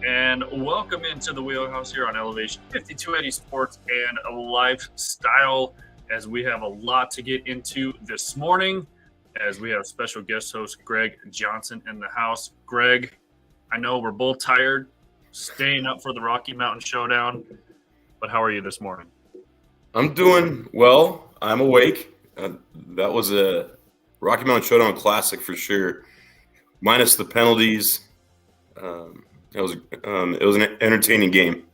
And welcome into the Wheelhouse here on Elevation 5280 Sports and Lifestyle, as we have a lot to get into this morning, as we have special guest host Greg Johnson in the house. Greg, I know we're both tired, staying up for the Rocky Mountain Showdown, but how are you this morning? I'm doing well. I'm awake. That was a Rocky Mountain Showdown classic for sure, minus the penalties. It was an entertaining game.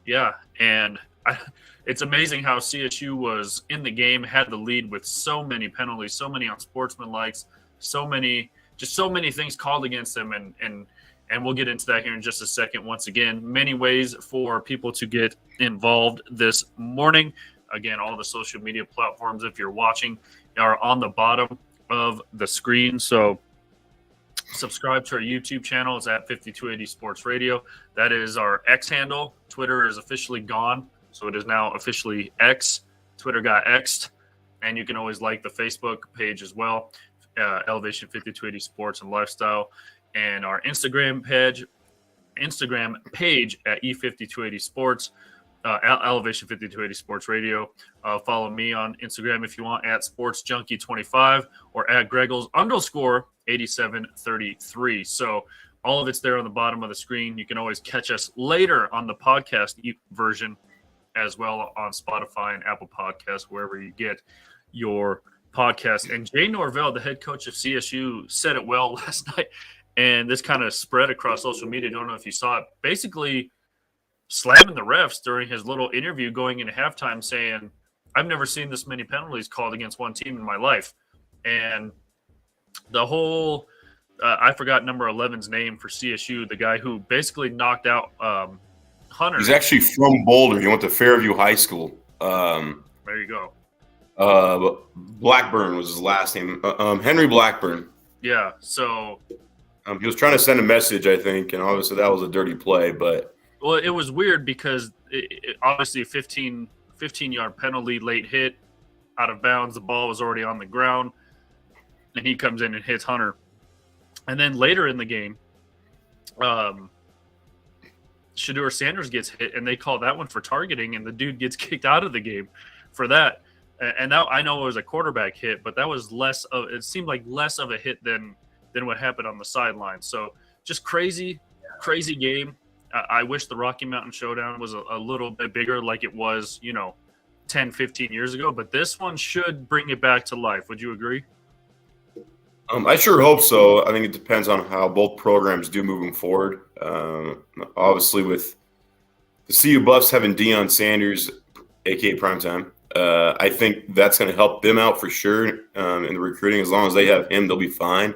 Yeah, and it's amazing how CSU was in the game, had the lead with so many penalties, so many unsportsmanlikes, so many things called against them, and we'll get into that here in just a second. Once again, many ways for people to get involved this morning. Again, all the social media platforms, if you're watching, are on the bottom of the screen. So subscribe to our YouTube channel. It's at 5280 Sports Radio. That is our X handle. Twitter is officially gone, so it is now officially X. Twitter got X'd, and you can always like the Facebook page as well, Elevation 5280 Sports and Lifestyle, and our Instagram page at E5280 Sports, Elevation 5280 Sports Radio. Follow me on Instagram if you want at SportsJunkie25 or at Greggles_8733. So all of it's there on the bottom of the screen. You can always catch us later on the podcast version as well on Spotify and Apple Podcasts, wherever you get your podcast. And Jay Norvell, the head coach of CSU, said it well last night, and this kind of spread across social media. Don't know if you saw it. Basically slamming the refs during his little interview going into halftime, saying, I've never seen this many penalties called against one team in my life. And the whole I forgot number 11's name for CSU, the guy who basically knocked out Hunter. He's actually from Boulder. He went to Fairview High School. There you go. Blackburn was his last name. Henry Blackburn. Yeah, so he was trying to send a message, I think, and obviously that was a dirty play. But well, it was weird because obviously a 15-yard penalty, late hit, out of bounds. The ball was already on the ground, and he comes in and hits Hunter. And then later in the game, Shedeur Sanders gets hit, and they call that one for targeting, and the dude gets kicked out of the game for that. And that, I know it was a quarterback hit, but that was it seemed like less of a hit than what happened on the sideline. So just crazy game. I wish the Rocky Mountain Showdown was a little bit bigger like it was, 10, 15 years ago. But this one should bring it back to life. Would you agree? I sure hope so. I think it depends on how both programs do moving forward. Obviously, with the CU Buffs having Deion Sanders, a.k.a. Primetime, I think that's going to help them out for sure in the recruiting. As long as they have him, they'll be fine.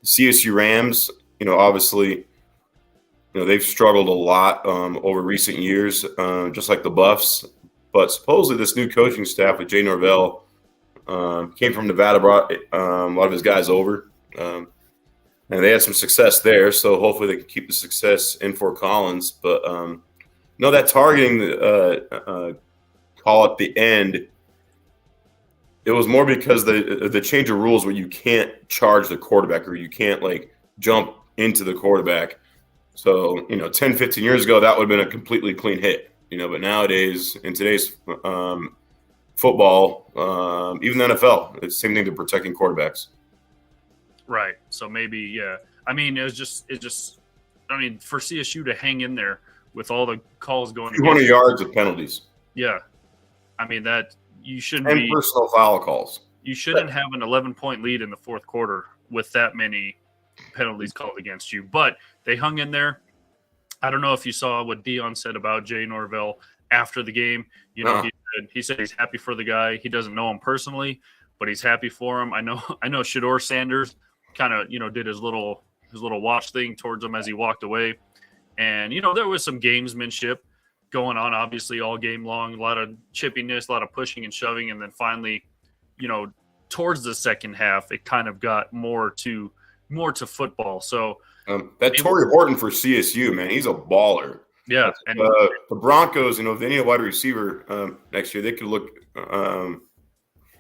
The CSU Rams, obviously – they've struggled a lot over recent years, just like the Buffs. But supposedly this new coaching staff with Jay Norvell came from Nevada, brought a lot of his guys over. And they had some success there, so hopefully they can keep the success in Fort Collins. But, that targeting call at the end, it was more because the change of rules where you can't charge the quarterback or you can't, jump into the quarterback. So, 10, 15 years ago, that would have been a completely clean hit, but nowadays, in today's football, even the NFL, it's the same thing to protecting quarterbacks. Right. So maybe, yeah. I mean, for CSU to hang in there with all the calls going 200 yards of penalties. Yeah. I mean, that you shouldn't and personal foul calls. You shouldn't have an 11-point lead in the fourth quarter with that many penalties called against you, but they hung in there. I don't know if you saw what Deion said about Jay Norvell after the game. He said he's happy for the guy. He doesn't know him personally, but he's happy for him. I know Shedeur Sanders kind of did his little watch thing towards him as he walked away, and there was some gamesmanship going on obviously all game long, a lot of chippiness, a lot of pushing and shoving, and then finally towards the second half it kind of got more to football. So that Torrey Horton for CSU, man, he's a baller. Yeah, and the Broncos, if they need a wide receiver next year, they could look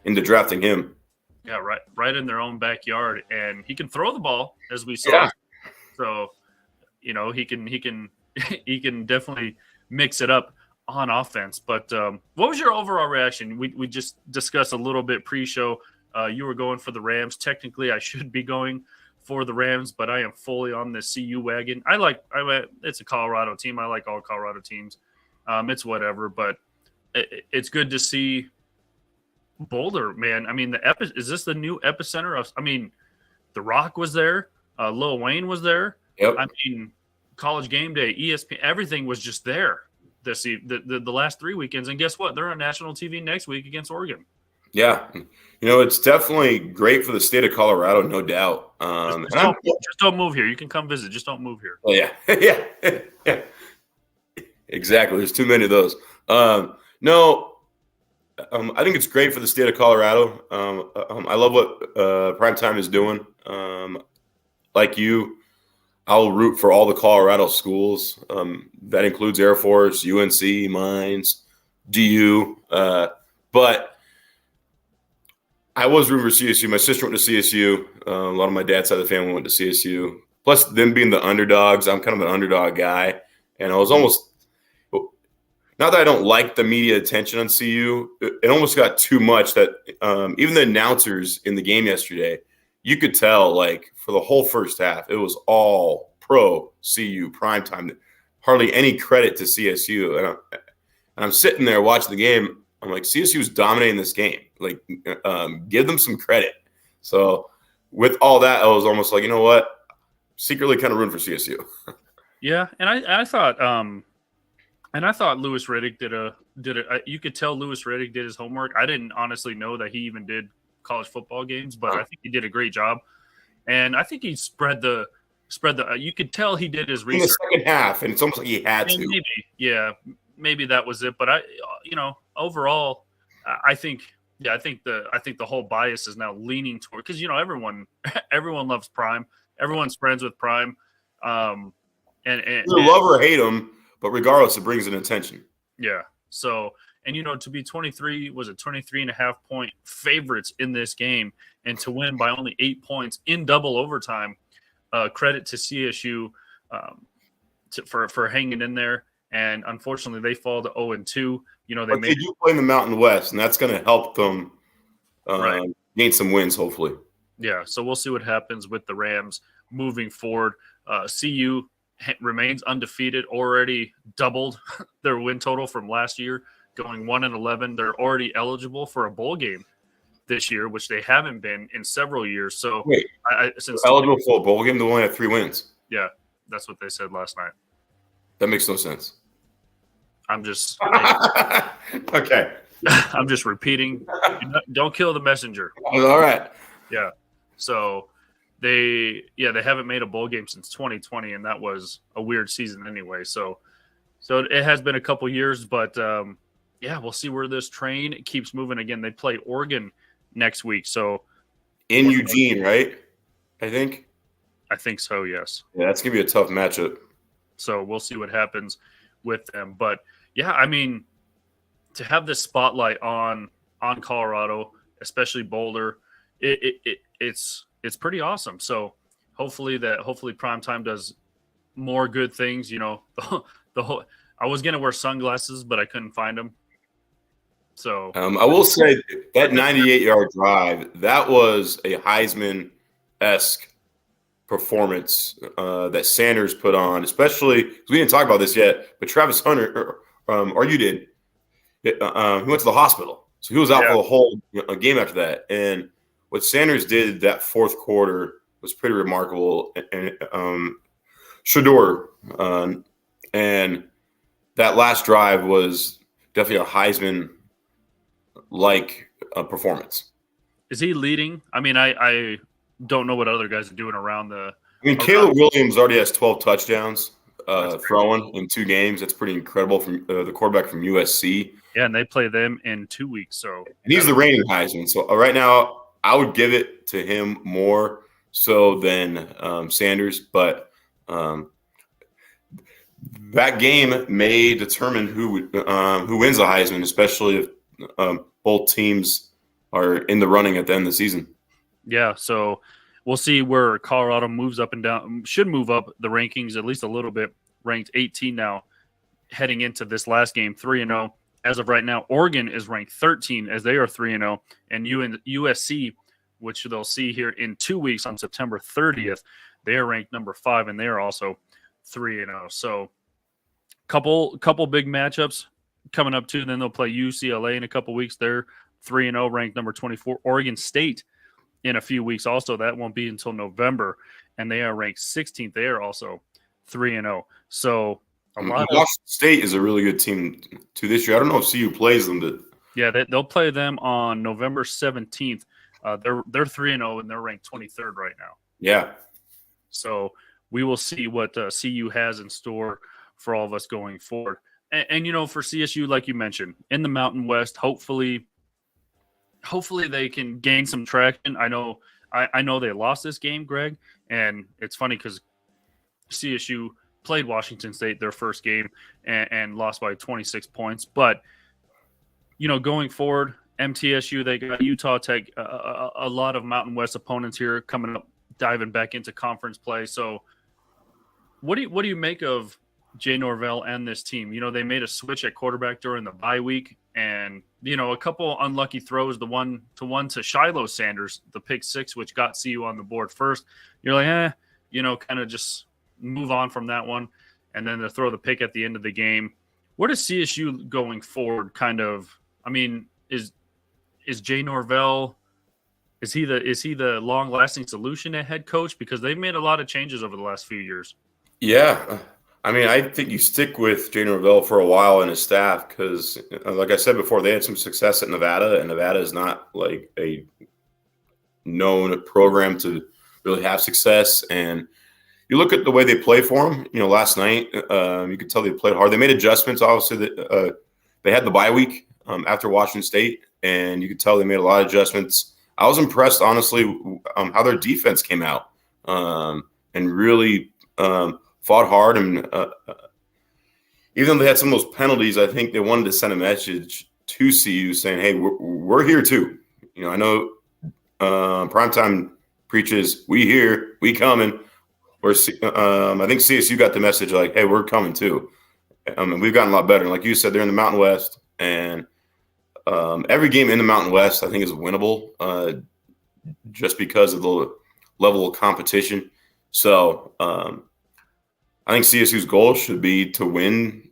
into drafting him. Yeah, right in their own backyard, and he can throw the ball, as we saw. Yeah. So, he can he can definitely mix it up on offense. But what was your overall reaction? We just discussed a little bit pre-show. You were going for the Rams. Technically, I should be going for the Rams, but I am fully on the CU wagon. It's a Colorado team. I like all Colorado teams. It's whatever, but it's good to see Boulder, man. I mean, is this the new epicenter of? I mean, The Rock was there. Lil Wayne was there. Yep. I mean, College Game Day, ESPN, everything was just there the last 3 weekends. And guess what? They're on national TV next week against Oregon. Yeah. It's definitely great for the state of Colorado, no doubt. Just don't move here. You can come visit. Just don't move here. Oh, yeah. Yeah. Exactly. There's too many of those. No, I think it's great for the state of Colorado. I love what Primetime is doing. Like you, I'll root for all the Colorado schools. That includes Air Force, UNC, Mines, DU. But I was rooting for CSU. My sister went to CSU. A lot of my dad's side of the family went to CSU. Plus, them being the underdogs, I'm kind of an underdog guy. And I was almost – not that I don't like the media attention on CU. It almost got too much that even the announcers in the game yesterday, you could tell, like, for the whole first half, it was all pro-CU primetime. Hardly any credit to CSU. And I'm sitting there watching the game. I'm like, CSU's dominating this game. Like, give them some credit. So with all that, I was almost like, you know what? Secretly kind of rooting for CSU. Yeah, and I thought Lewis Riddick did it. You could tell Lewis Riddick did his homework. I didn't honestly know that he even did college football games, but I think he did a great job. And I think he spread the. You could tell he did his research in the second half, and it's almost like he had to. Maybe that was it. But overall, I think the whole bias is now leaning toward, because everyone loves Prime. Everyone's friends with Prime. And love or hate him, but regardless, it brings an attention. Yeah. So, and to be 23.5 point favorites in this game, and to win by only 8 points in double overtime, credit to CSU for hanging in there. And unfortunately, they fall to 0-2. They do play in the Mountain West, and that's going to help them gain some wins, hopefully. Yeah. So we'll see what happens with the Rams moving forward. CU remains undefeated, already doubled their win total from last year, going 1-11. They're already eligible for a bowl game this year, which they haven't been in several years. So, since eligible for a bowl game, they only have 3 wins. Yeah, that's what they said last night. That makes no sense. I'm just okay. I'm just repeating. Don't kill the messenger. All right. Yeah. So they haven't made a bowl game since 2020, and that was a weird season anyway. So it has been a couple years, but we'll see where this train keeps moving. Again, they play Oregon next week. So in Eugene, right? I think so. Yes. Yeah, that's gonna be a tough matchup. So we'll see what happens with them. But yeah, I mean, to have this spotlight on Colorado, especially Boulder, it's pretty awesome. So hopefully Primetime does more good things. The whole, I was gonna wear sunglasses, but I couldn't find them. So I will say that 98-yard drive, that was a Heisman-esque performance that Sanders put on, especially because we didn't talk about this yet, but Travis Hunter, or you did, he went to the hospital. So he was out for the whole game after that. And what Sanders did that fourth quarter was pretty remarkable. And Shador, and that last drive was definitely a Heisman-like performance. Is he leading? I mean, I don't know what other guys are doing around the. I mean, Caleb Williams already has 12 touchdowns throwing in 2 games. That's pretty incredible from the quarterback from USC. Yeah, and they play them in 2 weeks. So, and he's the reigning Heisman. So right now, I would give it to him more so than Sanders. But that game may determine who wins the Heisman, especially if both teams are in the running at the end of the season. Yeah, so we'll see where Colorado moves up and down. Should move up the rankings at least a little bit ranked 18 now, heading into this last game, 3-0. As of right now, Oregon is ranked 13 as they are 3-0, and USC, which they'll see here in 2 weeks on September 30th, they are ranked number 5, and they are also 3-0. So, couple big matchups coming up too. Then they'll play UCLA in a couple weeks. They're 3-0, ranked number 24. Oregon State in a few weeks. Also, that won't be until November, and they are ranked 16th. They are also 3-0. So. Washington State is a really good team too this year. I don't know if CU plays them, but yeah, they'll play them on November 17th. They're 3-0 and they're ranked 23rd right now. Yeah. So we will see what CU has in store for all of us going forward. And for CSU, like you mentioned, in the Mountain West, hopefully they can gain some traction. I know they lost this game, Greg, and it's funny because CSU played Washington State their first game and lost by 26 points. But, going forward, MTSU, they got Utah Tech, a lot of Mountain West opponents here coming up, diving back into conference play. So what do you make of Jay Norvell and this team? They made a switch at quarterback during the bye week, and, a couple unlucky throws, the one to Shiloh Sanders, the pick six, which got CU on the board first. You're like, kind of just move on from that one, and then to throw the pick at the end of the game. What is CSU going forward? Kind of, is Jay Norvell, is he the long lasting solution at head coach? Because they've made a lot of changes over the last few years. Yeah, I think you stick with Jay Norvell for a while and his staff because, like I said before, they had some success at Nevada, and Nevada is not like a known program to really have success. And you look at the way they play for him, last night, you could tell they played hard. They made adjustments. Obviously, they had the bye week after Washington State, and you could tell they made a lot of adjustments. I was impressed, honestly, how their defense came out and really fought hard. And even though they had some of those penalties, I think they wanted to send a message to CU saying, hey, we're here too. I know Primetime preaches, we here, we coming. I think CSU got the message like, hey, we're coming too. We've gotten a lot better. And like you said, they're in the Mountain West, and every game in the Mountain West I think is winnable just because of the level of competition. So I think CSU's goal should be to win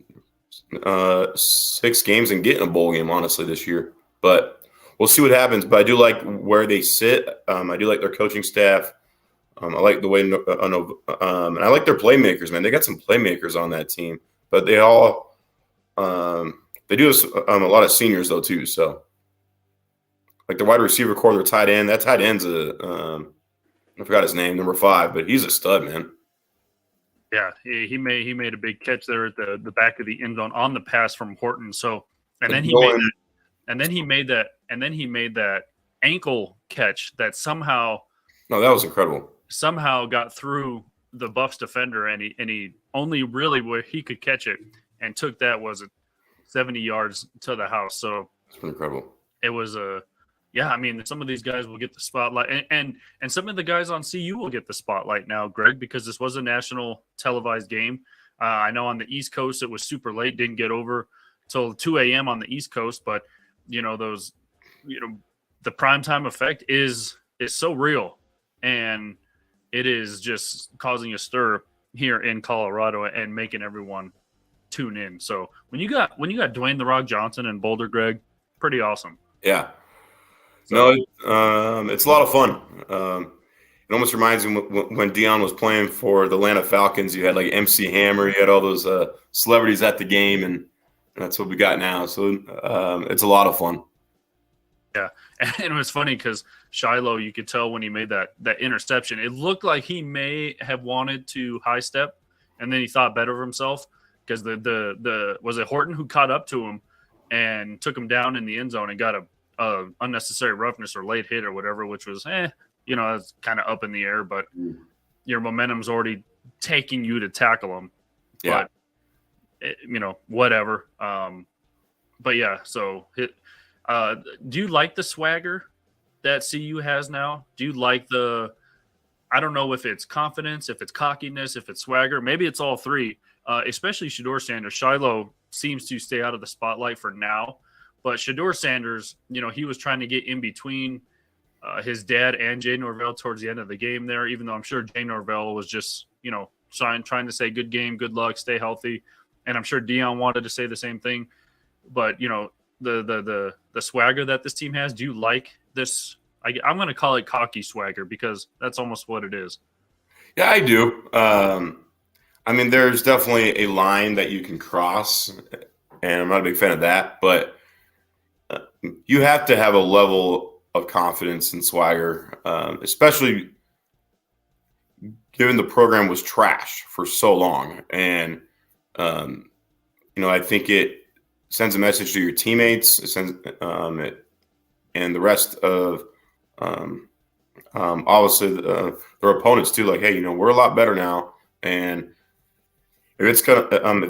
6 games and get in a bowl game, honestly, this year. But we'll see what happens. But I do like where they sit. I do like their coaching staff. I like the way, and I like their playmakers, man. They got some playmakers on that team, but they all, they do a lot of seniors though too. So, like the wide receiver core, their tight end. That tight end's I forgot his name, number 5, but he's a stud, man. Yeah, he made a big catch there at the back of the end zone on the pass from Horton. So, and then he made that ankle catch that somehow. No, that was incredible. Somehow got through the Buffs defender, and he only really where he could catch it and took that was 70 yards to the house. So it's incredible. It was some of these guys will get the spotlight, and some of the guys on CU will get the spotlight now, Greg, because this was a national televised game. I know on the East Coast it was super late, didn't get over till 2 a.m. on the East Coast, but the primetime effect is so real, and it is just causing a stir here in Colorado and making everyone tune in. So when you got Dwayne "The Rock" Johnson and Boulder, Greg, pretty awesome. Yeah. So, no, it's a lot of fun. It almost reminds me when Deion was playing for the Atlanta Falcons. You had like MC Hammer, you had all those celebrities at the game, and that's what we got now. So it's a lot of fun. Yeah, and it was funny because Shiloh, you could tell when he made that interception, it looked like he may have wanted to high step, and then he thought better of himself because the was it Horton who caught up to him and took him down in the end zone and got a unnecessary roughness or late hit or whatever, which was it's kind of up in the air, but your momentum's already taking you to tackle him. Yeah. But whatever. But yeah, so do you like the swagger that CU has now? Do you like I don't know if it's confidence, if it's cockiness, if it's swagger, maybe it's all three. especially Shador Sanders. Shiloh seems to stay out of the spotlight for now, but Shador Sanders, he was trying to get in between his dad and Jay Norvell towards the end of the game there, even though I'm sure Jay Norvell was just, trying to say good game, good luck, stay healthy. And I'm sure Dion wanted to say the same thing. But, the swagger that this team has, do you like this? I'm going to call it cocky swagger because that's almost what it is. Yeah, I do. There's definitely a line that you can cross, and I'm not a big fan of that. But you have to have a level of confidence and swagger, especially given the program was trash for so long. And, I think it sends a message to your teammates. It sends and the rest of obviously their opponents too. Like, hey, we're a lot better now, and if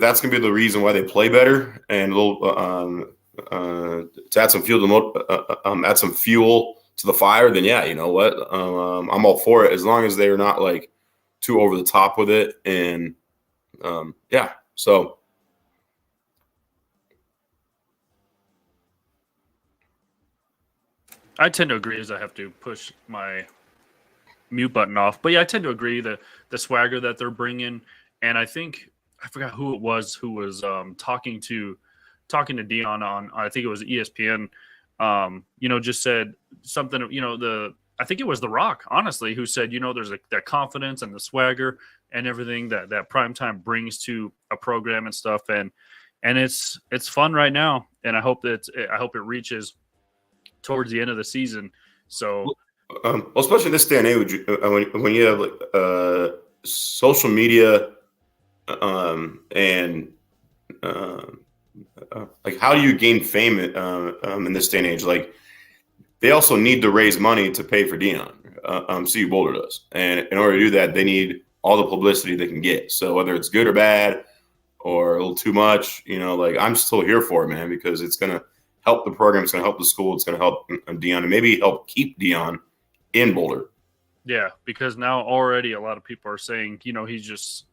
that's gonna be the reason why they play better and a little to add some fuel to the fire, then yeah, you know what? I'm all for it as long as they're not like too over the top with it, and yeah, so. I tend to agree as I have to push my mute button off. But yeah, I tend to agree that the swagger that they're bringing, and I think I forgot who it was who was talking to Dion on, I think it was ESPN. Just said something. I think it was The Rock, honestly, who said, there's that confidence and the swagger and everything that primetime brings to a program and stuff, and it's fun right now, and I hope it reaches towards the end of the season. So, especially this day and age, when you have like social media, and like how do you gain fame in this day and age? Like they also need to raise money to pay for Dion. CU Boulder does, and in order to do that, they need all the publicity they can get. So whether it's good or bad or a little too much, like I'm still here for it, man, because it's gonna help the program. It's going to help the school. It's going to help Dion and maybe help keep Dion in Boulder. Yeah, because now already a lot of people are saying, he's just,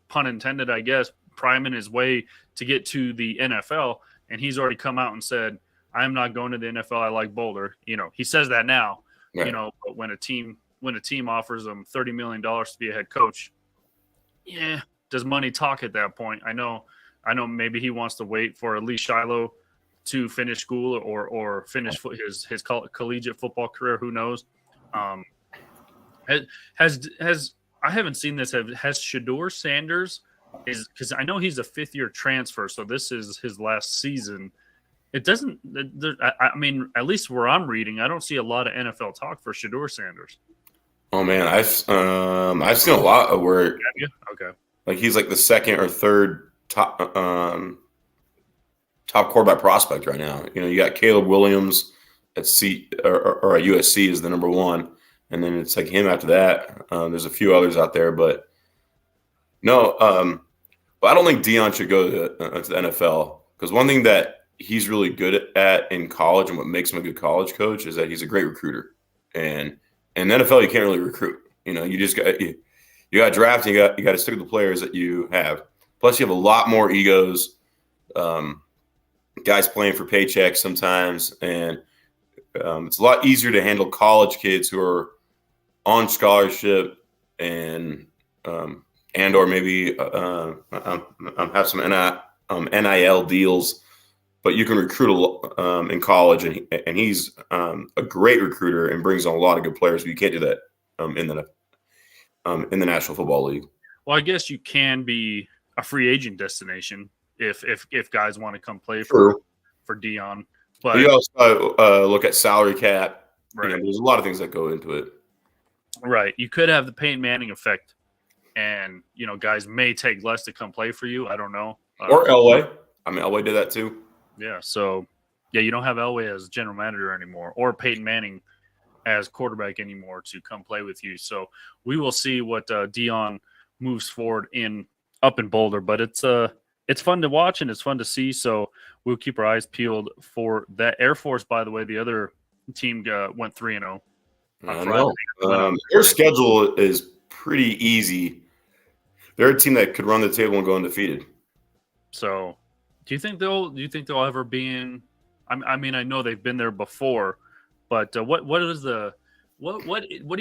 pun intended, I guess, priming his way to get to the NFL. And he's already come out and said, I'm not going to the NFL. I like Boulder. He says that now, right. But when a team offers him $30 million to be a head coach, yeah, does money talk at that point? I know maybe he wants to wait for at least Shiloh to finish school or finish his collegiate football career. Who knows? Has I haven't seen this. Has Shador Sanders because I know he's a 5th-year transfer, so this is his last season. It doesn't. At least where I'm reading, I don't see a lot of NFL talk for Shador Sanders. Oh man, I've seen a lot of where okay, like he's like the 2nd or 3rd top quarterback prospect right now. You got Caleb Williams at or at USC is the number 1, and then it's like him after that. There's a few others out there, but no. But I don't think Dion should go to the NFL because one thing that he's really good at in college and what makes him a good college coach is that he's a great recruiter. And in the NFL, you can't really recruit. You just got you got drafting. You got to stick with the players that you have. Plus, you have a lot more egos. Guys playing for paychecks sometimes, and it's a lot easier to handle college kids who are on scholarship and or maybe have some NIL deals, but you can recruit in college, and he's a great recruiter and brings on a lot of good players. But you can't do that in the National Football League. Well, I guess you can be a free agent destination if guys want to come play for Dion. But you also look at salary cap. Right. There's a lot of things that go into it. Right. You could have the Peyton Manning effect, and guys may take less to come play for you. I don't know. Or Elway. Elway did that too. Yeah. So you don't have Elway as general manager anymore, or Peyton Manning as quarterback anymore to come play with you. So we will see what Dion moves forward up in Boulder, but it's fun to watch and it's fun to see. So we'll keep our eyes peeled for that. Air Force, by the way, the other team went 3-0. I know. Their schedule is pretty easy. they're a team that could run the table and go undefeated. So, do you think they'll ever be in? I mean, I know they've been there before, but what do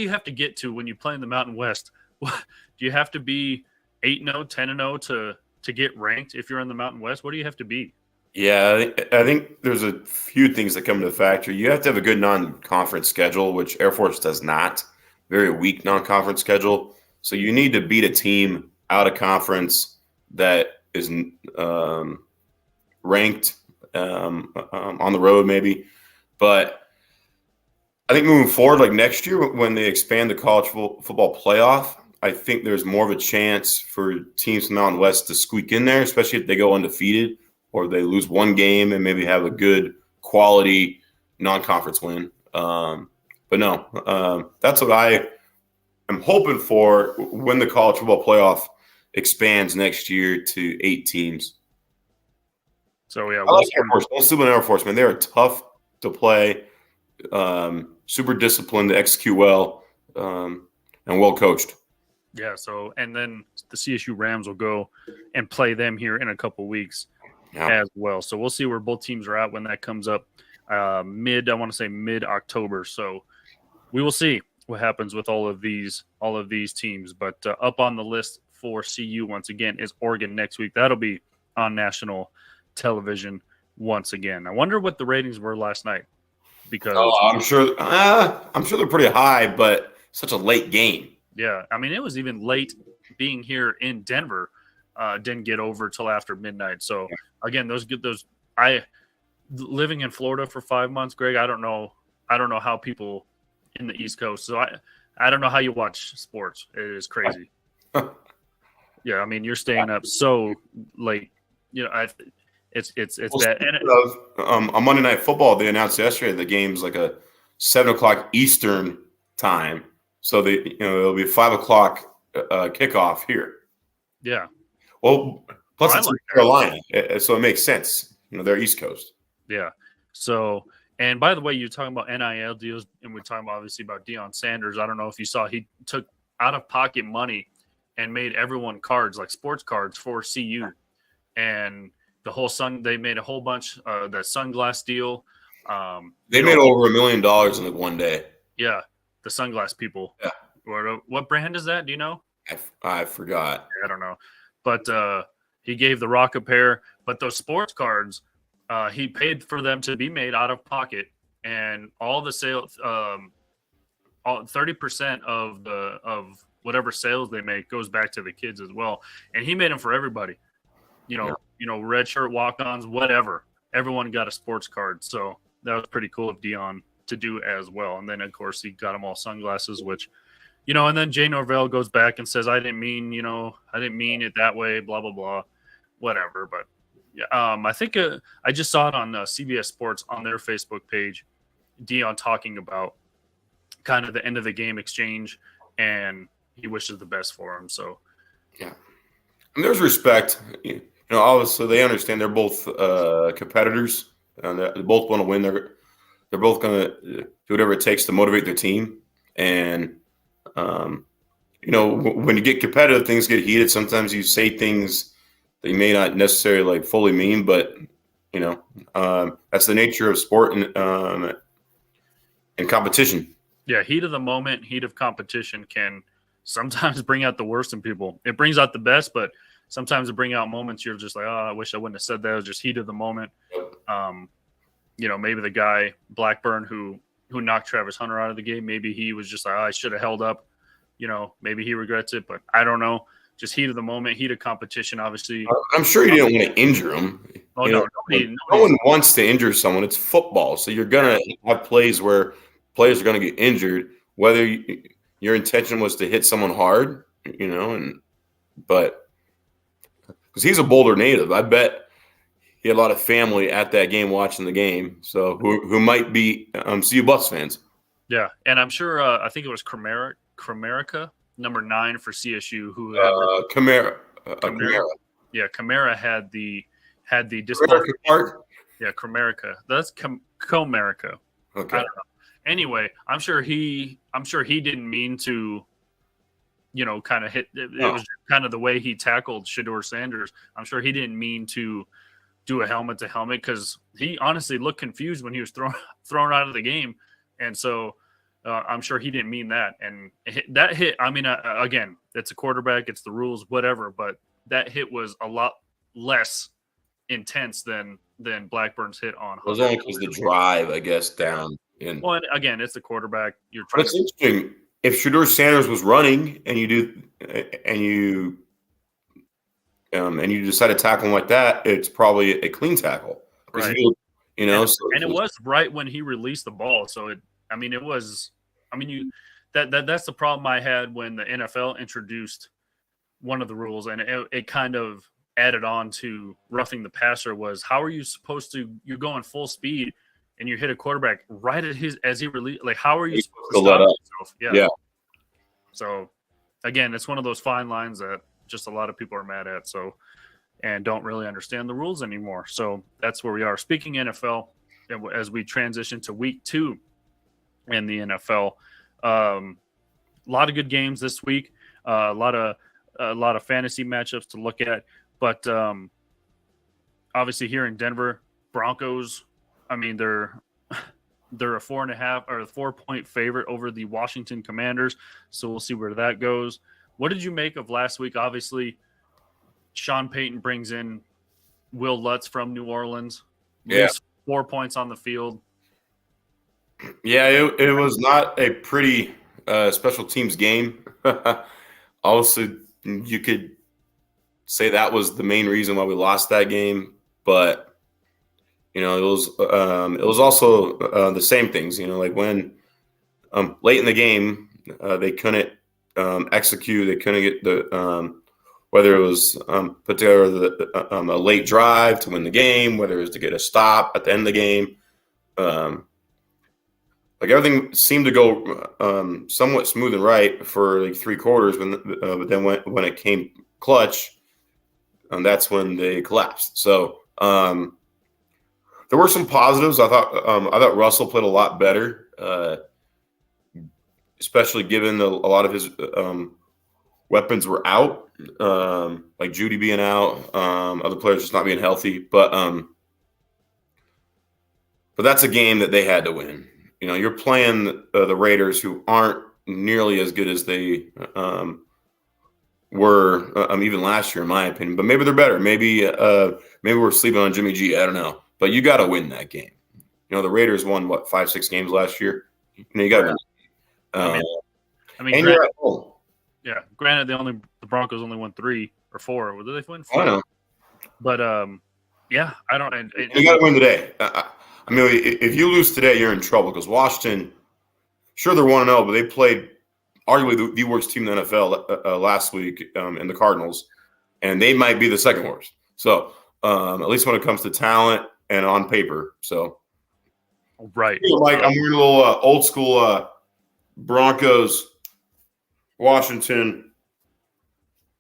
you have to get to when you play in the Mountain West? Do you have to be 8-0, 10-0 to get ranked if you're in the Mountain West? What do you have to be? Yeah, I think there's a few things that come into the factor. You have to have a good non-conference schedule, which Air Force does not. Very weak non-conference schedule. So you need to beat a team out of conference that is ranked on the road, maybe. But I think moving forward, like next year when they expand the college football playoff, I think there's more of a chance for teams from Mountain West to squeak in there, especially if they go undefeated or they lose one game and maybe have a good quality non-conference win. But no, that's what I am hoping for when the college football playoff expands next year to 8 teams. So yeah, I like Air Force. Don't sleep on Air Force, man. They're tough to play, super disciplined to execute well, and well coached. Yeah. So and then the CSU Rams will go and play them here in a couple weeks as well. So we'll see where both teams are at when that comes up mid-October. So we will see what happens with all of these teams. But up on the list for CU once again is Oregon next week. That'll be on national television once again. I wonder what the ratings were last night because I'm sure they're pretty high, but such a late game. Yeah, I mean it was even late being here in Denver. Didn't get over till after midnight. So again, I living in Florida for 5 months, Greg. I don't know how people in the East Coast. So I don't know how you watch sports. It is crazy. Yeah, I mean you're staying up so late. You know, it's bad. And on Monday Night Football, they announced yesterday the game's like a 7:00 Eastern time. So it'll be 5:00 kickoff here. Yeah. Well, plus it's in Carolina, so it makes sense. They're East Coast. Yeah. So, and by the way, you're talking about NIL deals, and we're talking obviously about Deion Sanders. I don't know if you saw, he took out-of-pocket money and made everyone cards, like sports cards for CU. And they made a whole bunch, the sunglass deal. They made over $1 million in like one day. Yeah. The sunglass people. Yeah. What brand is that? Do you know? I forgot. I don't know. But he gave the Rock a pair. But those sports cards, he paid for them to be made out of pocket, and all the sales, 30% of whatever sales they make goes back to the kids as well. And he made them for everybody. Red shirt, walk-ons, whatever. Everyone got a sports card. So that was pretty cool of Deion to do as well. And then of course he got them all sunglasses, which, and then Jay Norvell goes back and says, I didn't mean it that way, blah, blah, blah, whatever. But yeah, I think I just saw it on CBS Sports on their Facebook page, Deion talking about kind of the end of the game exchange, and he wishes the best for him. So, yeah. And there's respect. Obviously they understand they're both competitors, and they both want to win. They're both going to do whatever it takes to motivate their team. And, when you get competitive, things get heated. Sometimes you say things that you may not necessarily fully mean, but, that's the nature of sport and competition. Yeah, heat of the moment, heat of competition can sometimes bring out the worst in people. It brings out the best, but sometimes it brings out moments you're just like, oh, I wish I wouldn't have said that. It was just heat of the moment. Maybe the guy Blackburn who knocked Travis Hunter out of the game, maybe he was just like, oh, I should have held up. Maybe he regrets it, but I don't know. Just heat of the moment, heat of competition, obviously. I'm sure he didn't want to injure him. Oh, no one wants to injure someone. It's football. So you're going to have plays where players are going to get injured, whether your intention was to hit someone hard, but because he's a Boulder native, I bet he had a lot of family at that game watching the game, so who might be CU Buffs fans. Yeah, and I'm sure I think it was Comerica, number 9 for CSU, who Camara. Yeah, Camara had the disqualification. Yeah, Comerica. That's Comerica. Okay. I don't know. Anyway, I'm sure he didn't mean to kind of hit. It was kind of the way he tackled Shedeur Sanders. I'm sure he didn't mean to do a helmet to helmet because he honestly looked confused when he was thrown out of the game. And so I'm sure he didn't mean that. And that hit, I mean, again, it's a quarterback, it's the rules, whatever. But that hit was a lot less intense than Blackburn's hit on. It was only because the drive, I guess, down. Well, and again, it's the quarterback. You're trying. It's interesting. If Shedeur Sanders was running and you decide to tackle him like that, it's probably a clean tackle. Right. And it was right when he released the ball. So that's the problem I had when the NFL introduced one of the rules, and it kind of added on to roughing the passer. Was how are you supposed to? You're going full speed and you hit a quarterback right as he released. Like, how are you supposed to stop yourself? Yeah. So again, it's one of those fine lines that just a lot of people are mad at. So, and don't really understand the rules anymore. So that's where we are. Speaking NFL, as we transition to week 2 in the NFL, a lot of good games this week. A lot of fantasy matchups to look at. But obviously here in Denver, Broncos, I mean, they're a 4.5 or a 4-point favorite over the Washington Commanders. So we'll see where that goes. What did you make of last week? Obviously, Sean Payton brings in Will Lutz from New Orleans. Yeah. 4 points on the field. Yeah, it was not a pretty special teams game. Also, you could say that was the main reason why we lost that game. But, it was also the same things, like when late in the game, they couldn't execute. They couldn't get the whether it was put together a late drive to win the game, whether it was to get a stop at the end of the game. Like everything seemed to go somewhat smooth and right for like 3 quarters, but then when it came clutch, that's when they collapsed. So there were some positives. I thought Russell played a lot better, especially given a lot of his weapons were out, like Judy being out, other players just not being healthy. But that's a game that they had to win. You're playing the Raiders, who aren't nearly as good as they were even last year, in my opinion. But maybe they're better. Maybe we're sleeping on Jimmy G. I don't know. But you got to win that game. The Raiders won 5-6 games last year. You got to win. I mean, granted, yeah. Granted, the Broncos only won 3 or 4. Did they win 4? I know. But yeah, I don't. You got to win today. I mean, if you lose today, you're in trouble because Washington, sure, they're 1-0, but they played arguably the worst team in the NFL last week in the Cardinals, and they might be the second worst. So at least when it comes to talent and on paper. So right, Mike, I'm wearing a little old school Broncos, Washington,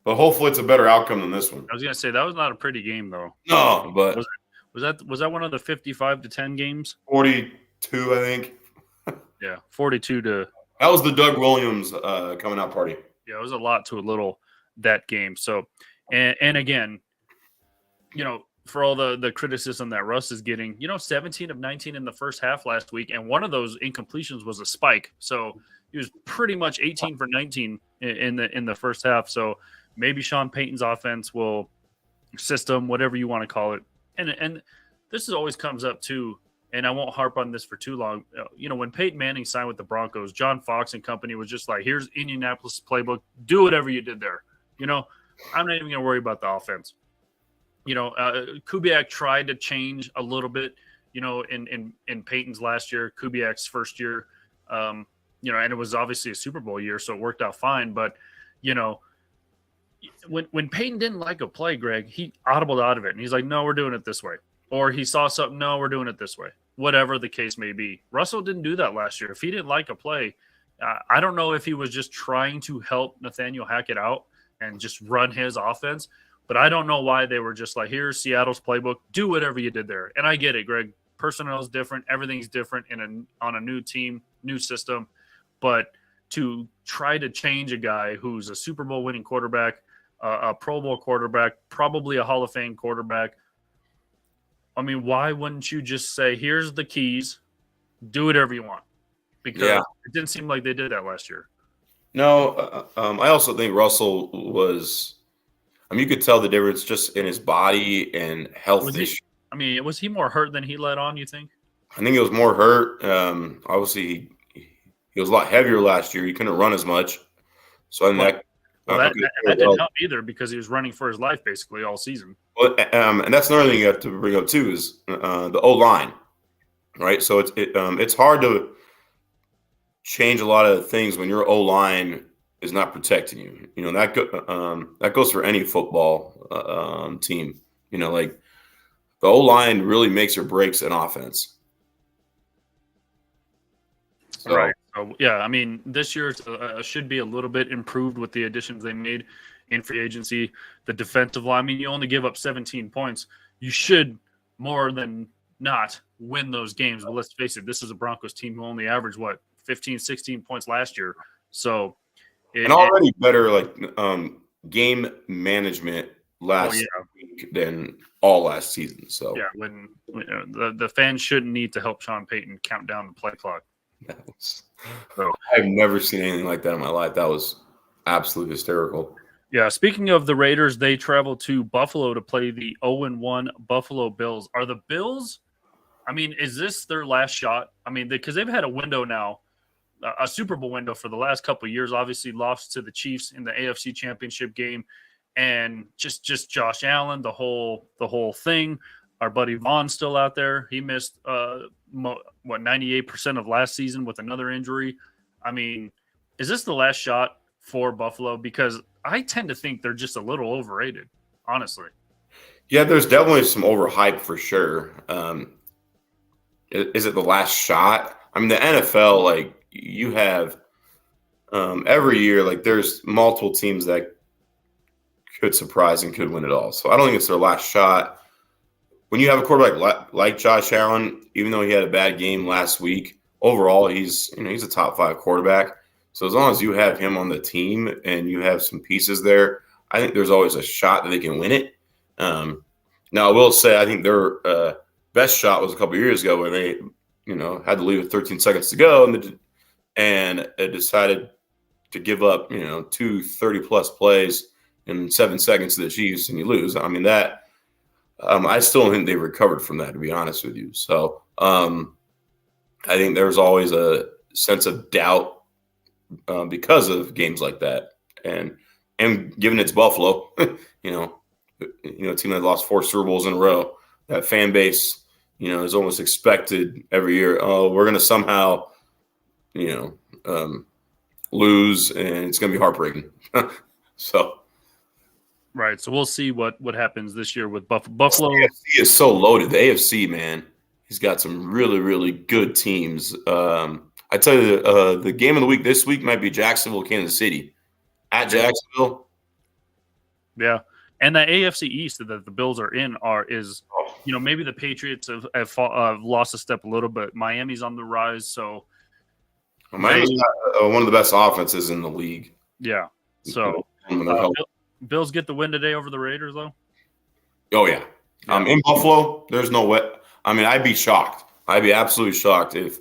but hopefully it's a better outcome than this one. I was gonna say that was not a pretty game though. No, but was that one of the 55-10 games? 42, I think. Yeah, 42 to. That was the Doug Williams coming out party. Yeah, it was a lot to a little, that game. So, and again, for all the criticism that Russ is getting, 17 of 19 in the first half last week, and one of those incompletions was a spike. So he was pretty much 18 for 19 in the first half. So maybe Sean Payton's offense will system, whatever you want to call it. And this always comes up too, and I won't harp on this for too long. When Peyton Manning signed with the Broncos, John Fox and company was just like, here's Indianapolis playbook. Do whatever you did there. I'm not even going to worry about the offense. Kubiak tried to change a little bit, in Peyton's last year, Kubiak's first year, and it was obviously a Super Bowl year, so it worked out fine. But, when Peyton didn't like a play, Greg, he audibled out of it, and he's like, no, we're doing it this way. Or he saw something, no, we're doing it this way. Whatever the case may be. Russell didn't do that last year. If he didn't like a play, I don't know if he was just trying to help Nathaniel Hackett out and just run his offense. But I don't know why they were just like, here's Seattle's playbook. Do whatever you did there. And I get it, Greg. Personnel is different. Everything's different on a new team, new system. But to try to change a guy who's a Super Bowl winning quarterback, a Pro Bowl quarterback, probably a Hall of Fame quarterback. I mean, why wouldn't you just say, here's the keys, do whatever you want? Because it didn't seem like they did that last year. No, I also think Russell was – I mean, you could tell the difference just in his body and health issues. I mean, was he more hurt than he let on, you think? I think he was more hurt. Obviously, he was a lot heavier last year. He couldn't run as much. So I think that didn't help either because he was running for his life basically all season. Well, and that's another thing you have to bring up too is the O-line, right? So it's hard to change a lot of things when your O-line is not protecting you. You know, that goes for any football team. You know, like the O-line really makes or breaks an offense. So, right. So, yeah, I mean, this year should be a little bit improved with the additions they made in free agency. The defensive line, I mean, you only give up 17 points. You should more than not win those games. But let's face it, this is a Broncos team who only averaged, 15, 16 points last year. So, and already better, like, game management last week than all last season. So, yeah, when the fans shouldn't need to help Sean Payton count down the play clock. So, I've never seen anything like that in my life. That was absolutely hysterical. Yeah, speaking of the Raiders, they travel to Buffalo to play the 0-1 Buffalo Bills. Are the Bills, I mean, is this their last shot? I mean, because they've had a window now, a Super Bowl window for the last couple of years, obviously lost to the Chiefs in the AFC Championship game, and just Josh Allen, the whole thing. Our buddy Vaughn's still out there. He missed 98% of last season with another injury. I mean, is this the last shot for Buffalo? Because I tend to think they're just a little overrated, honestly. Yeah, there's definitely some overhype for sure. Is it the last shot? I mean, the NFL, like, you have every year, like, there's multiple teams that could surprise and could win it all. So I don't think it's their last shot. When you have a quarterback like Josh Allen, even though he had a bad game last week, overall he's a top 5 quarterback. So as long as you have him on the team and you have some pieces there, I think there's always a shot that they can win it. Now I will say I think their best shot was a couple of years ago when they, had to leave with 13 seconds to go and decided to give up, 2 30-plus plays in 7 seconds to the Chiefs and you lose. I mean that. I still don't think they recovered from that, to be honest with you. So I think there's always a sense of doubt because of games like that. And given it's Buffalo, a team that lost 4 Super Bowls in a row, that fan base, is almost expected every year. Oh, we're going to somehow, lose, and it's going to be heartbreaking. So. Right, so we'll see what happens this year with Buffalo. The AFC is so loaded. The AFC, man, he's got some really, really good teams. I tell you, the game of the week this week might be Jacksonville, Kansas City. At Jacksonville. Yeah, and the AFC East that the Bills are in maybe the Patriots have lost a step a little bit. Miami's on the rise, so Miami's one of the best offenses in the league. Yeah, so Bills get the win today over the Raiders, though? Oh, yeah. In Buffalo, there's no way. I mean, I'd be shocked. I'd be absolutely shocked if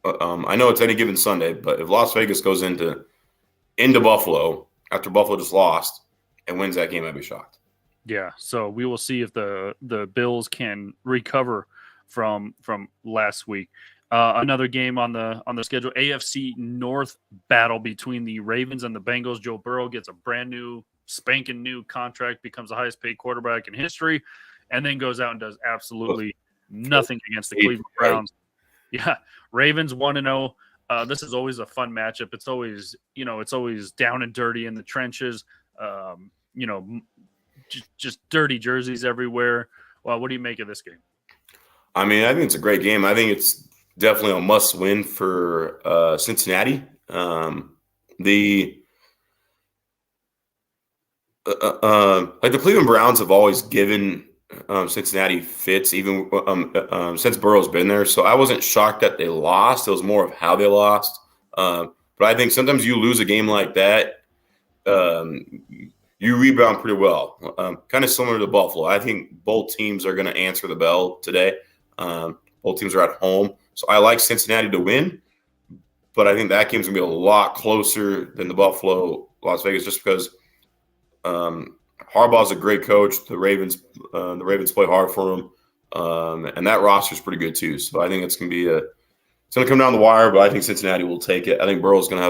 I know it's any given Sunday, but if Las Vegas goes into Buffalo after Buffalo just lost and wins that game, I'd be shocked. Yeah, so we will see if the Bills can recover from last week. Another game on the schedule, AFC North battle between the Ravens and the Bengals. Joe Burrow gets a brand new spanking new contract, becomes the highest paid quarterback in history, and then goes out and does absolutely nothing against the Cleveland Browns. Yeah, Ravens 1-0. This is always a fun matchup. It's always down and dirty in the trenches. Just dirty jerseys everywhere. Well, what do you make of this game? I mean, I think it's a great game. I think it's definitely a must-win for Cincinnati. The Cleveland Browns have always given Cincinnati fits, even since Burrow's been there. So I wasn't shocked that they lost. It was more of how they lost. But I think sometimes you lose a game like that, you rebound pretty well. Kind of similar to Buffalo. I think both teams are going to answer the bell today. Both teams are at home. So I like Cincinnati to win, but I think that game's going to be a lot closer than the Buffalo Las Vegas just because Harbaugh's a great coach. The Ravens play hard for him. And that roster is pretty good too. So I think it's going to come down the wire, but I think Cincinnati will take it. I think Burrow's going to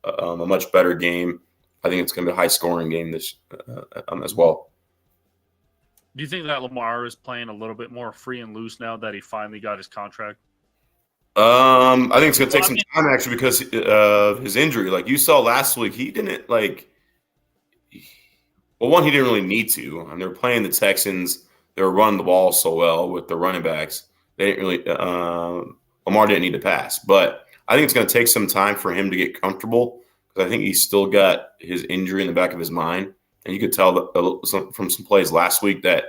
have a much better game. I think it's going to be a high-scoring game this as well. Do you think that Lamar is playing a little bit more free and loose now that he finally got his contract? I think it's going to take some time actually because of his injury. Like you saw last week, he didn't like. Well, one, he didn't really need to. And they were playing the Texans. They were running the ball so well with the running backs. They didn't really. Lamar didn't need to pass, but I think it's going to take some time for him to get comfortable. I think he's still got his injury in the back of his mind, and you could tell that from some plays last week that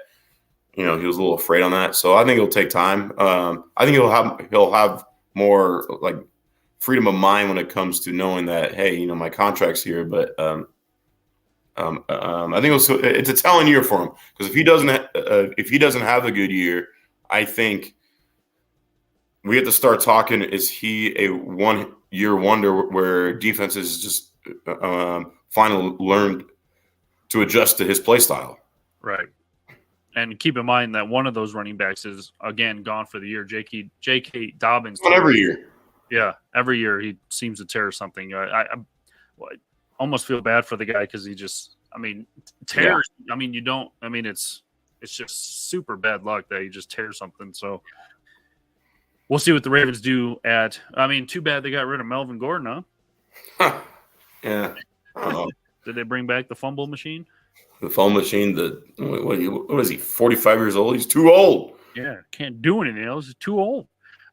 he was a little afraid on that. So I think it'll take time. I think he'll have more like freedom of mind when it comes to knowing that hey, my contract's here. But I think it's a telling year for him because if he doesn't have a good year, I think we have to start talking. Is he a 1 year wonder where defenses just finally learned to adjust to his play style? Right. And keep in mind that one of those running backs is, again, gone for the year. J.K. Dobbins. Every year. Yeah, every year he seems to tear something. I almost feel bad for the guy because he just, tears. Yeah. It's just super bad luck that he just tears something. So we'll see what the Ravens do too bad they got rid of Melvin Gordon, huh? Yeah. I don't know. Did they bring back the fumble machine? The fumble machine, what is he, 45 years old? He's too old. Yeah, can't do anything else. He's too old.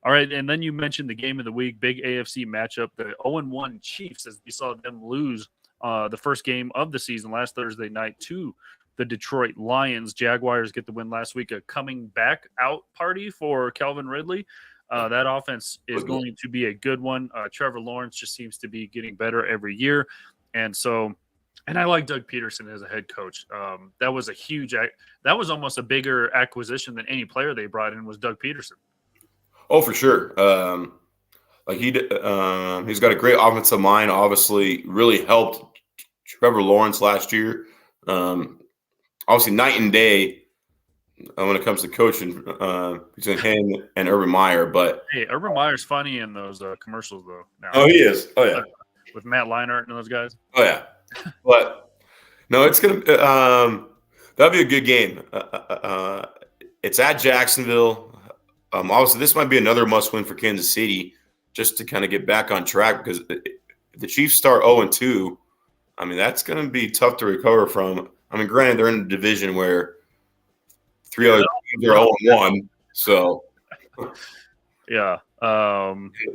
All right, and then you mentioned the game of the week, big AFC matchup, the 0-1 Chiefs, as we saw them lose the first game of the season last Thursday night to the Detroit Lions. Jaguars get the win last week, a coming back out party for Calvin Ridley. That offense is going to be a good one. Trevor Lawrence just seems to be getting better every year. And I like Doug Peterson as a head coach. That was that was almost a bigger acquisition than any player they brought in was Doug Peterson. Oh, for sure. He's got a great offensive mind, obviously really helped Trevor Lawrence last year. Obviously night and day when it comes to coaching between him and Urban Meyer. But hey, Urban Meyer's funny in those commercials, though. Now. Oh, he is. Oh, yeah. With Matt Leinart and those guys. Oh, yeah. But, no, it's going to that'll be a good game. It's at Jacksonville. Obviously, this might be another must-win for Kansas City just to kind of get back on track because if the Chiefs start 0-2, that's going to be tough to recover from. Granted, they're in a division where three other teams are 0-1, so yeah.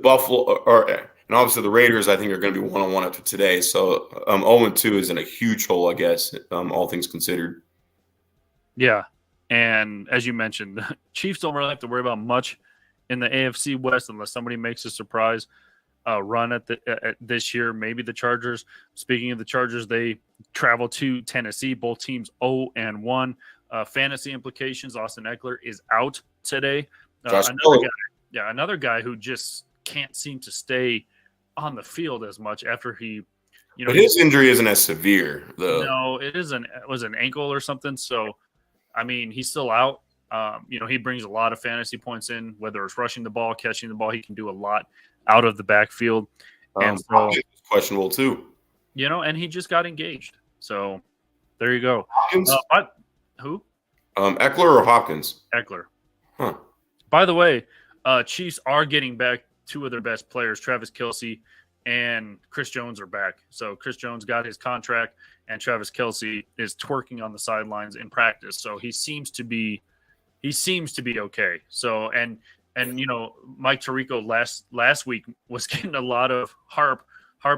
Buffalo and obviously the Raiders, I think, are going to be 1-1 after today. So 0-2 is in a huge hole, I guess, all things considered. Yeah, and as you mentioned, the Chiefs don't really have to worry about much in the AFC West unless somebody makes a surprise run at this year. Maybe the Chargers. Speaking of the Chargers, they travel to Tennessee. Both teams 0-1. Fantasy implications: Austin Eckler is out today. Another guy who just can't seem to stay on the field as much after he, but his injury isn't as severe, though. No, it was an ankle or something. So, he's still out. He brings a lot of fantasy points in, whether it's rushing the ball, catching the ball. He can do a lot out of the backfield. And so, questionable too. And he just got engaged. So there you go. Hopkins? Who? Eckler or Hopkins? Eckler. Huh. By the way, Chiefs are getting back two of their best players. Travis Kelce and Chris Jones are back. So Chris Jones got his contract, and Travis Kelce is twerking on the sidelines in practice. So he seems to be okay. So and Mike Tirico last week was getting a lot of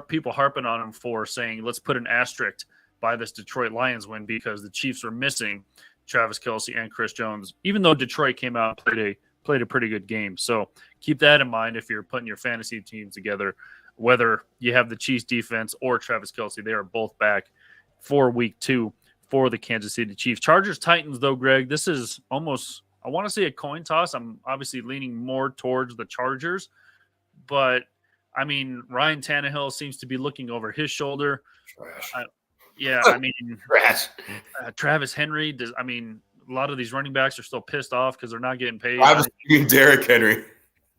people harping on him for saying let's put an asterisk by this Detroit Lions win because the Chiefs were missing Travis Kelce and Chris Jones, even though Detroit came out and played a pretty good game. So keep that in mind if you're putting your fantasy teams together. whether you have the Chiefs defense or Travis Kelce. They are both back for week 2 for the Kansas City Chiefs. Chargers Titans, though, Greg, this is almost, I want to say, a coin toss. I'm obviously leaning more towards the Chargers, but I mean, Ryan Tannehill seems to be looking over his shoulder. Travis Henry does. I mean, a lot of these running backs are still pissed off because they're not getting paid. Derrick Henry.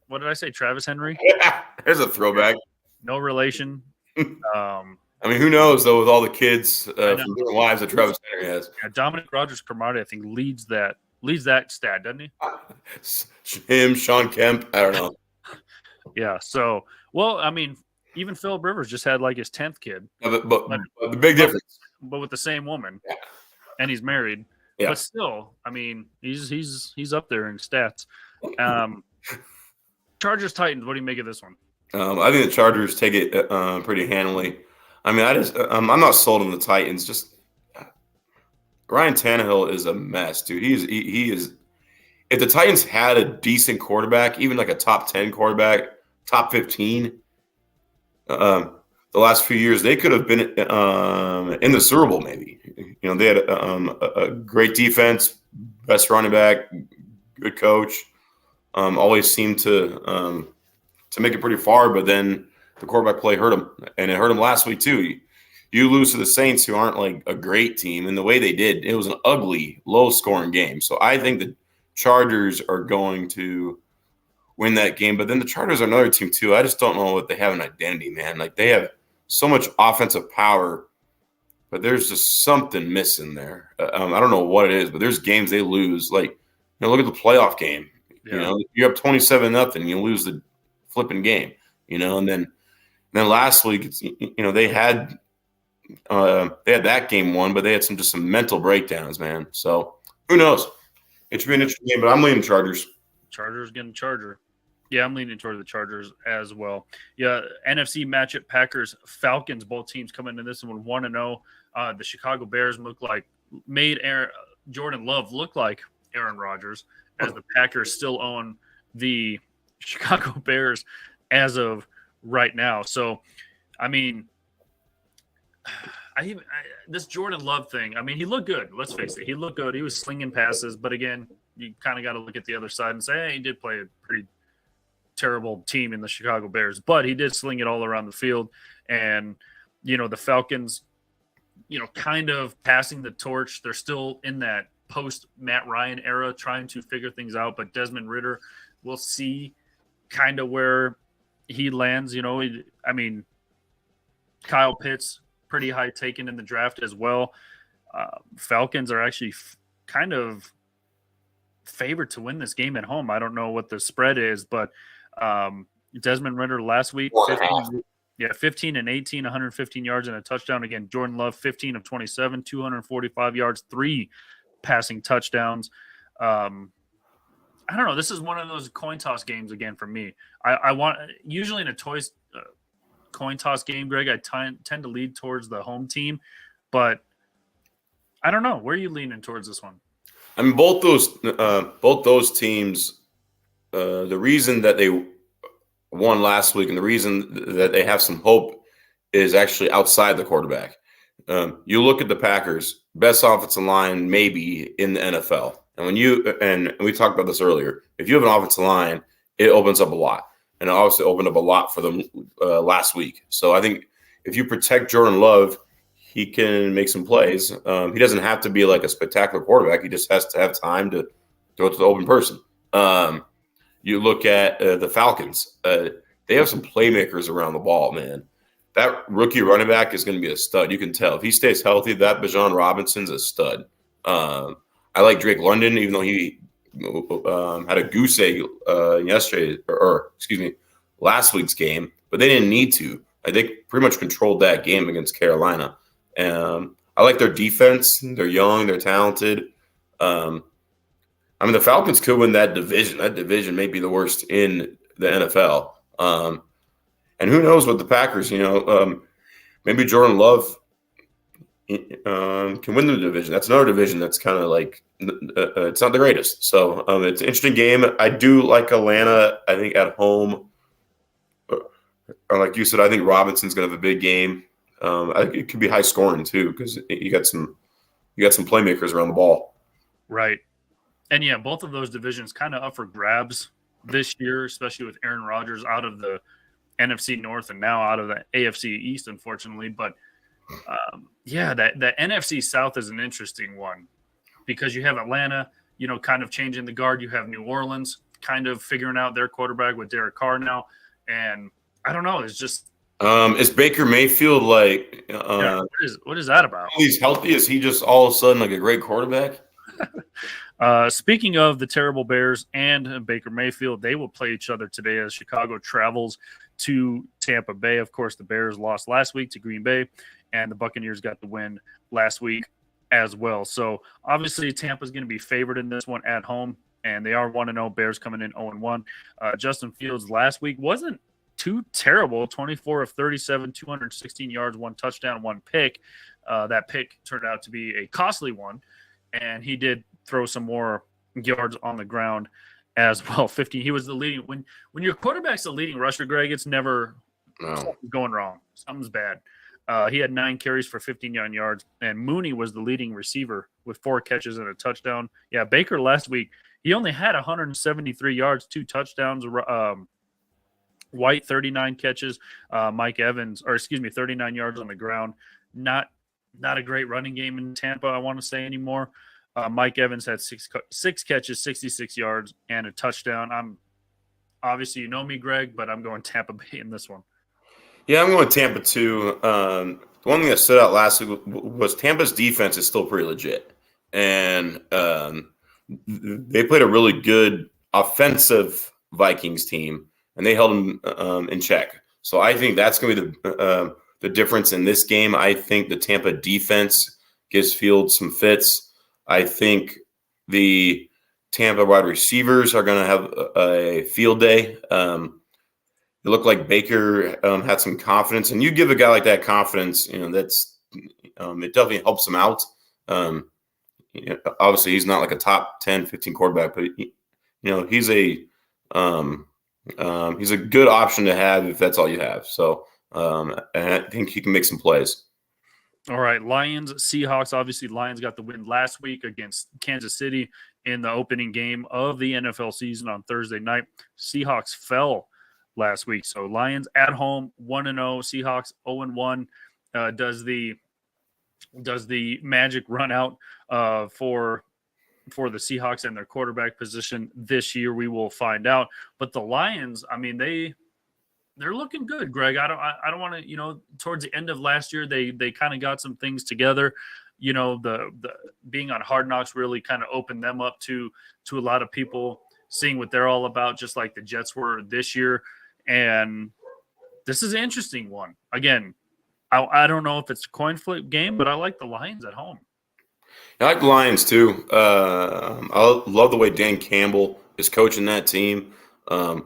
What did I say? Travis Henry? Yeah, there's a throwback. No relation. I mean, who knows, though, with all the kids from different wives that Travis Henry has. Yeah, Dominic Rodgers-Cromartie, I think, leads that stat, doesn't he? Him, Sean Kemp, I don't know. Yeah, so, well, I mean, even Phillip Rivers just had like his 10th kid. Yeah, but the big difference. But with the same woman. Yeah. And he's married. Yeah. But still, I mean, he's up there in stats. Chargers Titans, what do you make of this one? I think the Chargers take it pretty handily. I mean, I'm not sold on the Titans. Just Ryan Tannehill is a mess, dude. He is. If the Titans had a decent quarterback, even like a top 10 quarterback, top 15, the last few years they could have been in the Super Bowl. Maybe they had a great defense, best running back, good coach. Always seemed to make it pretty far, but then the quarterback play hurt him, and it hurt him last week too. You lose to the Saints, who aren't like a great team, and the way they did, it was an ugly, low-scoring game. So I think the Chargers are going to win that game, but then the Chargers are another team too. I just don't know what they have an identity, man. Like they have so much offensive power, but there's just something missing there. I don't know what it is, but there's games they lose. Like look at the playoff game. Yeah. You have 27-0, you lose the flipping game. And then last week, they had that game won, but they had some mental breakdowns, man. So who knows? It should be an interesting game, but I'm leaning Chargers. Chargers getting Charger. Yeah, I'm leaning toward the Chargers as well. Yeah, NFC matchup, Packers, Falcons, both teams coming into this one 1-0. The Chicago Bears made Jordan Love look like Aaron Rodgers, as the Packers still own the Chicago Bears as of right now. So, I mean, this Jordan Love thing, I mean, he looked good. Let's face it. He looked good. He was slinging passes. But, again, you kind of got to look at the other side and say, hey, he did play a pretty terrible team in the Chicago Bears. But he did sling it all around the field. And, the Falcons, kind of passing the torch. They're still in that post-Matt Ryan era trying to figure things out. But Desmond Ridder, we'll see kind of where he lands. I mean, Kyle Pitts, pretty high taken in the draft as well. Falcons are actually kind of favored to win this game at home. I don't know what the spread is, but Desmond Ridder last week, 15 and 18, 115 yards and a touchdown. Again, Jordan Love, 15 of 27, 245 yards, 3 passing touchdowns. I don't know. This is one of those coin toss games again for me. I want usually in a coin toss game, Greg, I tend to lead towards the home team, but I don't know. Where are you leaning towards this one? I mean, both those teams. The reason that they won last week and the reason that they have some hope is actually outside the quarterback. You look at the Packers, best offensive line maybe in the NFL. And we talked about this earlier. If you have an offensive line, it opens up a lot. And it obviously opened up a lot for them last week. So I think if you protect Jordan Love, he can make some plays. He doesn't have to be like a spectacular quarterback. He just has to have time to throw it to the open person. You look at the Falcons. They have some playmakers around the ball, man. That rookie running back is going to be a stud. You can tell. If he stays healthy, that Bijan Robinson's a stud. I like Drake London, even though he had a goose egg last week's game, but they didn't need to. They pretty much controlled that game against Carolina. I like their defense. They're young. They're talented. I mean, the Falcons could win that division. That division may be the worst in the NFL. And who knows what the Packers, maybe Jordan Love can win the division. That's another division that's kind of like it's not the greatest. So it's an interesting game. I do like Atlanta, I think, at home. like you said, I think Robinson's going to have a big game. I think it could be high scoring too because you got some playmakers around the ball. Right. And yeah, both of those divisions kind of up for grabs this year, especially with Aaron Rodgers out of the NFC North and now out of the AFC East, unfortunately. But yeah, that NFC South is an interesting one because you have Atlanta, kind of changing the guard. You have New Orleans kind of figuring out their quarterback with Derek Carr now. And I don't know. It's just is Baker Mayfield like? What is that about? He's healthy. Is he just all of a sudden like a great quarterback? Speaking of the terrible Bears and Baker Mayfield, they will play each other today as Chicago travels to Tampa Bay. Of course, the Bears lost last week to Green Bay, and the Buccaneers got the win last week as well. So obviously, Tampa's going to be favored in this one at home, and they are 1-0. Bears coming in 0-1. Justin Fields last week wasn't too terrible. 24 of 37, 216 yards, 1 touchdown, 1 pick. That pick turned out to be a costly one, and he did throw some more yards on the ground as well. 15. He was the leading. When your quarterback's the leading rusher, Greg, it's never going wrong. Something's bad. He had 9 carries for 59 yards, and Mooney was the leading receiver with 4 catches and a touchdown. Yeah, Baker last week, he only had 173 yards, 2 touchdowns. White, 39 catches. Mike Evans, 39 yards on the ground. Not a great running game in Tampa, I want to say anymore. Mike Evans had 6 catches, 66 yards, and a touchdown. Obviously, you know me, Greg, but I'm going Tampa Bay in this one. Yeah, I'm going Tampa too. The one thing that stood out last week was Tampa's defense is still pretty legit, and they played a really good offensive Vikings team, and they held them in check. So I think that's going to be the difference in this game. I think the Tampa defense gives Fields some fits. I think the Tampa wide receivers are going to have a field day. It looked like Baker had some confidence, and you give a guy like that confidence, that's it definitely helps him out. Obviously, he's not like a top 10, 15 quarterback, but he's a good option to have if that's all you have. So, and I think he can make some plays. All right, Lions, Seahawks. Obviously, Lions got the win last week against Kansas City in the opening game of the NFL season on Thursday night. Seahawks fell last week. So Lions at home, 1-0. Seahawks 0-1. Does the magic run out for the Seahawks and their quarterback position this year? We will find out. But the Lions, I mean, they're looking good, Greg. I don't want to, towards the end of last year, they kind of got some things together. The being on Hard Knocks really kind of opened them up to a lot of people seeing what they're all about, just like the Jets were this year. And this is an interesting one. Again, I don't know if it's a coin flip game, but I like the Lions at home. I like the Lions too. I love the way Dan Campbell is coaching that team. The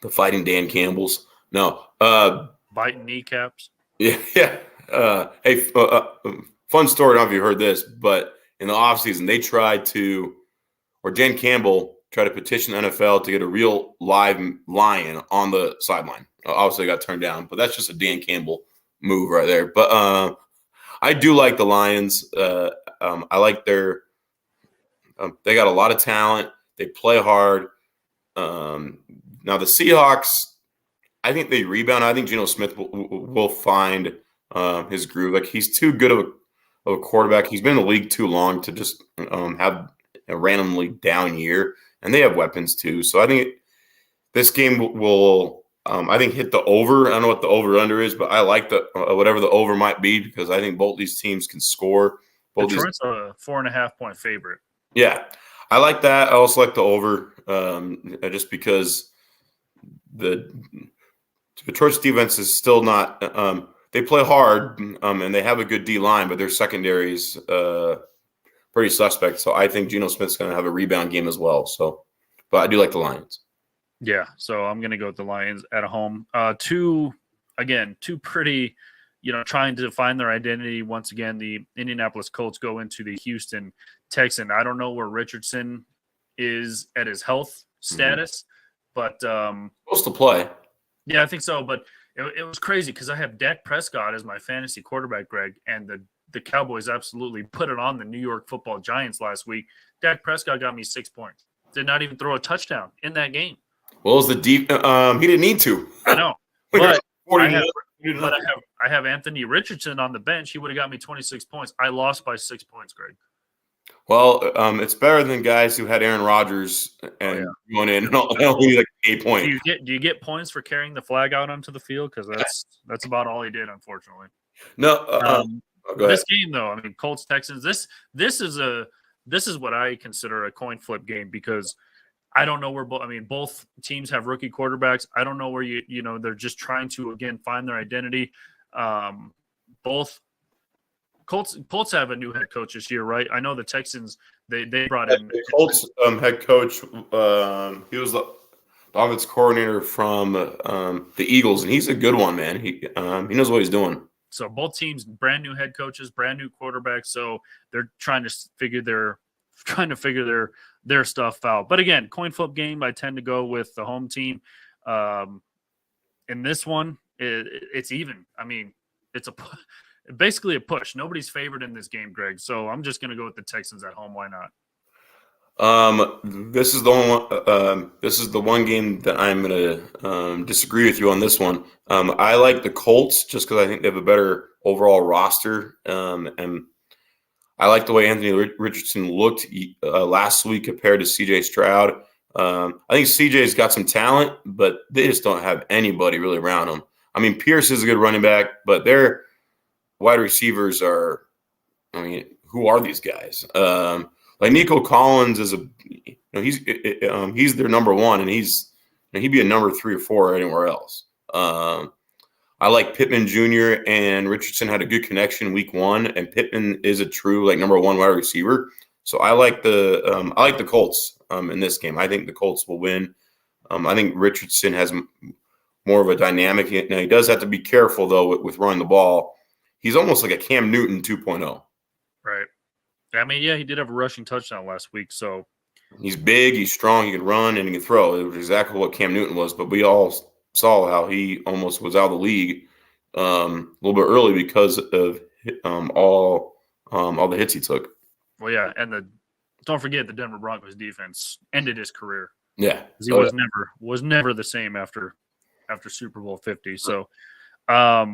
Fighting Dan Campbells. No. Biting kneecaps. Yeah. Hey, fun story. I don't know if you heard this, but in the offseason, Dan Campbell tried to petition the NFL to get a real live lion on the sideline. Obviously, got turned down, but that's just a Dan Campbell move right there. But I do like the Lions. I like they got a lot of talent. They play hard. Now the Seahawks, I think they rebound. I think Geno Smith will find his groove. Like, he's too good of a quarterback. He's been in the league too long to just have a randomly down year, and they have weapons too. So I think this game will, I think, hit the over. I don't know what the over/under is, but I like the whatever the over might be because I think both these teams can score. Detroit's a 4.5-point favorite. Yeah, I like that. I also like the over just because the Detroit's defense is still not they play hard and they have a good D line, but their secondary is pretty suspect. So I think Geno Smith's going to have a rebound game as well. So, but I do like the Lions. Yeah, so I'm going to go with the Lions at home. Two pretty, trying to find their identity. Once again, the Indianapolis Colts go into the Houston Texans. I don't know where Richardson is at his health status, but supposed to play. Yeah, I think so. But it was crazy because I have Dak Prescott as my fantasy quarterback, Greg, and the Cowboys absolutely put it on the New York Football Giants last week. Dak Prescott got me 6 points. Did not even throw a touchdown in that game. Well, it was the deep. He didn't need to. I know, but I have Anthony Richardson on the bench. He would have got me 26 points. I lost by 6 points, Greg. Well, it's better than guys who had Aaron Rodgers and going in and only like 8 points. Do you get points for carrying the flag out onto the field? Because that's about all he did, unfortunately. No, this game though, I mean, Colts Texans. This is what I consider a coin flip game because I don't know where both teams have rookie quarterbacks. I don't know where they're just trying to again find their identity. Both Colts have a new head coach this year, right? I know the Texans they brought in the Colts head coach. He was the offense coordinator from the Eagles, and he's a good one, man. He knows what he's doing. So both teams, brand new head coaches, brand new quarterbacks. So they're trying to figure their stuff out. But again, coin flip game. I tend to go with the home team. In this one, it's even. I mean, it's basically a push. Nobody's favored in this game, Greg. So I'm just going to go with the Texans at home. Why not? This is the one game that I'm going to disagree with you on this one. I like the Colts just because I think they have a better overall roster. And I like the way Anthony Richardson looked last week compared to C.J. Stroud. I think C.J.'s got some talent, but they just don't have anybody really around him. I mean, Pierce is a good running back, but their wide receivers are – I mean, who are these guys? Like Nico Collins is he's their number one, and he'd be a number 3 or 4 anywhere else. I like Pittman Jr. and Richardson had a good connection week 1, and Pittman is a true number 1 wide receiver. So I like the Colts in this game. I think the Colts will win. I think Richardson has more of a dynamic. Now he does have to be careful though with running the ball. He's almost like a Cam Newton 2.0. Right. I mean, yeah, he did have a rushing touchdown last week. So he's big, he's strong, he can run, and he can throw. It was exactly what Cam Newton was. But we all saw how he almost was out of the league a little bit early because of all the hits he took. Well, yeah, and don't forget the Denver Broncos defense ended his career. Yeah, he was never the same after Super Bowl 50. So, a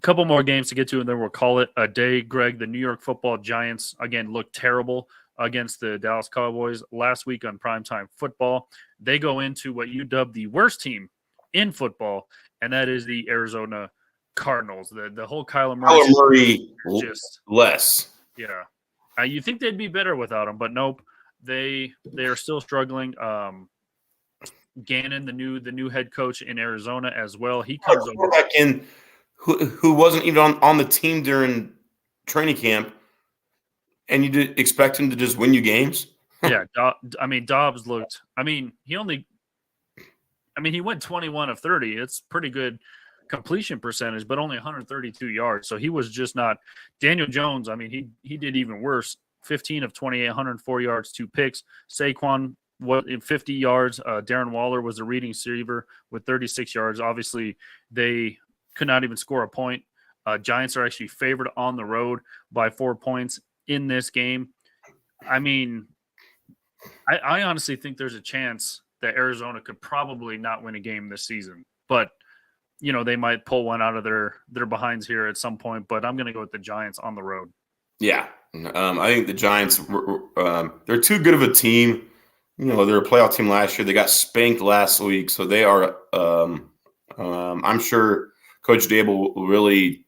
couple more games to get to, and then we'll call it a day. Greg, the New York Football Giants, again, looked terrible against the Dallas Cowboys last week on primetime football. They go into what you dubbed the worst team in football, and that is the Arizona Cardinals. The whole Kyler Murray just less. Yeah. You think they'd be better without him, but nope. They are still struggling. Gannon, the new head coach in Arizona as well. He comes over back in who wasn't even on the team during training camp, and you did expect him to just win you games? Yeah, Dobbs looked – he went 21 of 30. It's pretty good completion percentage, but only 132 yards. So he was just not – Daniel Jones, he did even worse. 15 of 28, 104 yards, 2 picks. Saquon, 50 yards. Darren Waller was the leading receiver with 36 yards. Obviously, they – could not even score a point. Giants are actually favored on the road by 4 points in this game. I honestly think there's a chance that Arizona could probably not win a game this season, but they might pull one out of their behinds here at some point. But I'm going to go with the Giants on the road. Yeah, I think the Giants they're too good of a team. They're a playoff team last year. They got spanked last week, so they are. I'm sure Coach Dable really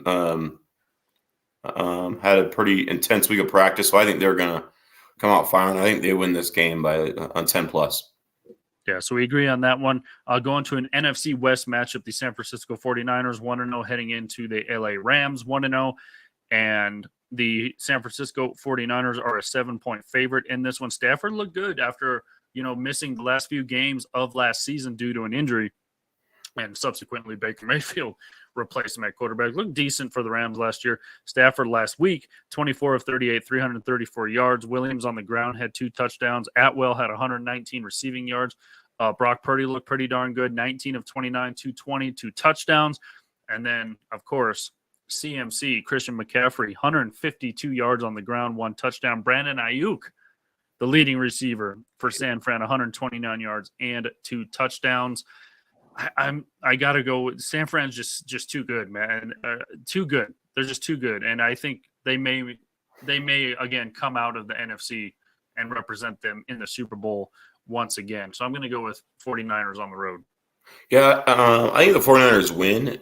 had a pretty intense week of practice, so I think they're going to come out firing. I think they win this game by on 10+. Yeah, so we agree on that one. Going to an NFC West matchup, the San Francisco 49ers 1-0 heading into the LA Rams 1-0, and the San Francisco 49ers are a 7-point favorite in this one. Stafford looked good after, missing the last few games of last season due to an injury. And subsequently, Baker Mayfield replaced him at quarterback. Looked decent for the Rams last year. Stafford last week, 24 of 38, 334 yards. Williams on the ground had 2 touchdowns. Atwell had 119 receiving yards. Brock Purdy looked pretty darn good, 19 of 29, 220, 2 touchdowns. And then, of course, CMC, Christian McCaffrey, 152 yards on the ground, 1 touchdown. Brandon Ayuk, the leading receiver for San Fran, 129 yards and 2 touchdowns. I got to go with San Fran's just too good, man. Too good. They're just too good. And I think they may again come out of the NFC and represent them in the Super Bowl once again. So I'm going to go with 49ers on the road. Yeah, I think the 49ers win.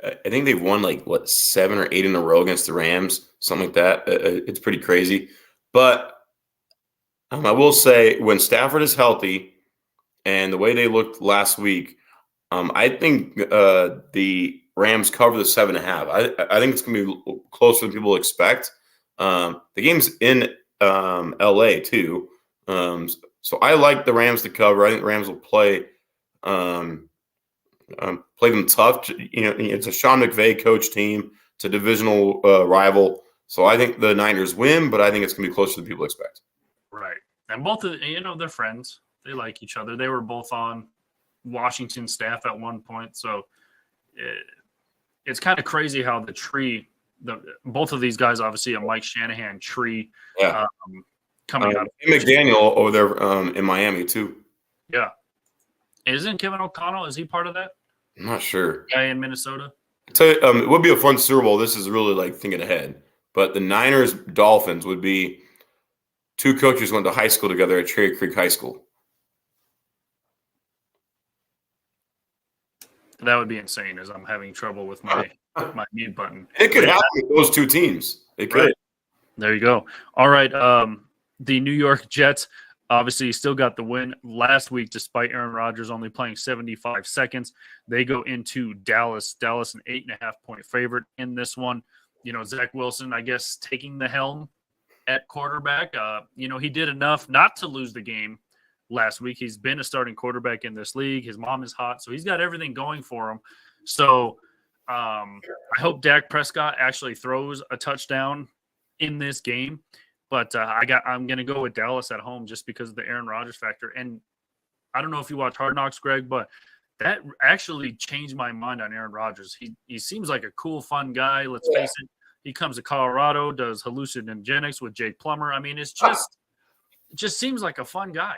I think they've won 7 or 8 in a row against the Rams, something like that. It's pretty crazy. But I will say when Stafford is healthy and the way they looked last week, I think the Rams cover the 7.5. I think it's going to be closer than people expect. The game's in LA too. So I like the Rams to cover. I think the Rams will play them tough. It's a Sean McVay coach team. It's a divisional rival. So I think the Niners win, but I think it's going to be closer than people expect. Right. And both of they're friends. They like each other. They were both on Washington staff at one point. So it's kind of crazy how the tree, both of these guys, obviously a Mike Shanahan tree coming out. McDaniel over there in Miami too. Yeah. Isn't Kevin O'Connell, is he part of that? I'm not sure. Guy in Minnesota? I tell you, it would be a fun Super Bowl. This is really thinking ahead. But the Niners Dolphins would be 2 coaches went to high school together at Cherry Creek High School. That would be insane as I'm having trouble with my mute button. It could happen with those 2 teams. It could. Right. There you go. All right. The New York Jets obviously still got the win last week despite Aaron Rodgers only playing 75 seconds. They go into Dallas. Dallas an 8.5-point favorite in this one. Zach Wilson, I guess, taking the helm at quarterback. He did enough not to lose the game last week. He's been a starting quarterback in this league. His mom is hot, so he's got everything going for him. So I hope Dak Prescott actually throws a touchdown in this game. But I'm going to go with Dallas at home just because of the Aaron Rodgers factor. And I don't know if you watch Hard Knocks, Greg, but that actually changed my mind on Aaron Rodgers. He seems like a cool, fun guy. Let's face it. He comes to Colorado, does hallucinogenics with Jake Plummer. I mean, it just seems like a fun guy.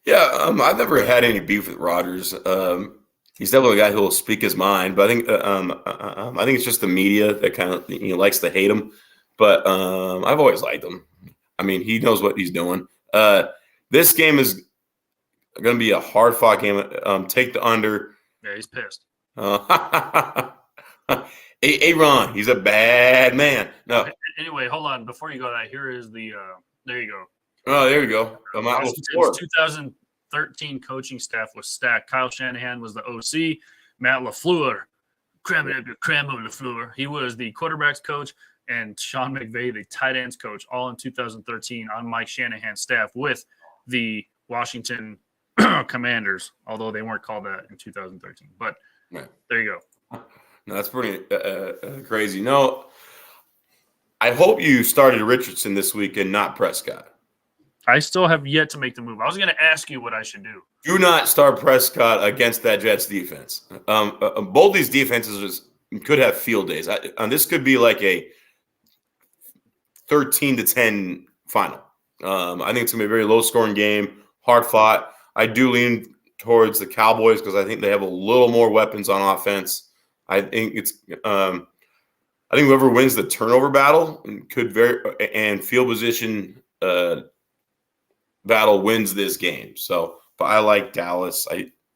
Yeah, I've never had any beef with Rodgers. He's definitely a guy who will speak his mind, but I think it's just the media that kind of likes to hate him. But I've always liked him. I mean, he knows what he's doing. This game is going to be a hard-fought game. Take the under. Yeah, he's pissed. Aaron, he's a bad man. No. Anyway, hold on. Before you go, here is the there you go. Oh, there you go. Washington's 2013 coaching staff was stacked. Kyle Shanahan was the OC. Matt LaFleur, creme of LaFleur. He was the quarterback's coach, and Sean McVay, the tight ends coach, all in 2013 on Mike Shanahan's staff with the Washington Commanders, although they weren't called that in 2013. But there you go. No, that's pretty crazy. No, I hope you started Richardson this week and not Prescott. I still have yet to make the move. I was going to ask you what I should do. Do not start Prescott against that Jets defense. Both these defenses could have field days. This could be like a 13-10 final. I think it's going to be a very low-scoring game, hard-fought. I do lean towards the Cowboys because I think they have a little more weapons on offense. I think whoever wins the turnover battle and field position battle wins this game. So, but I like Dallas.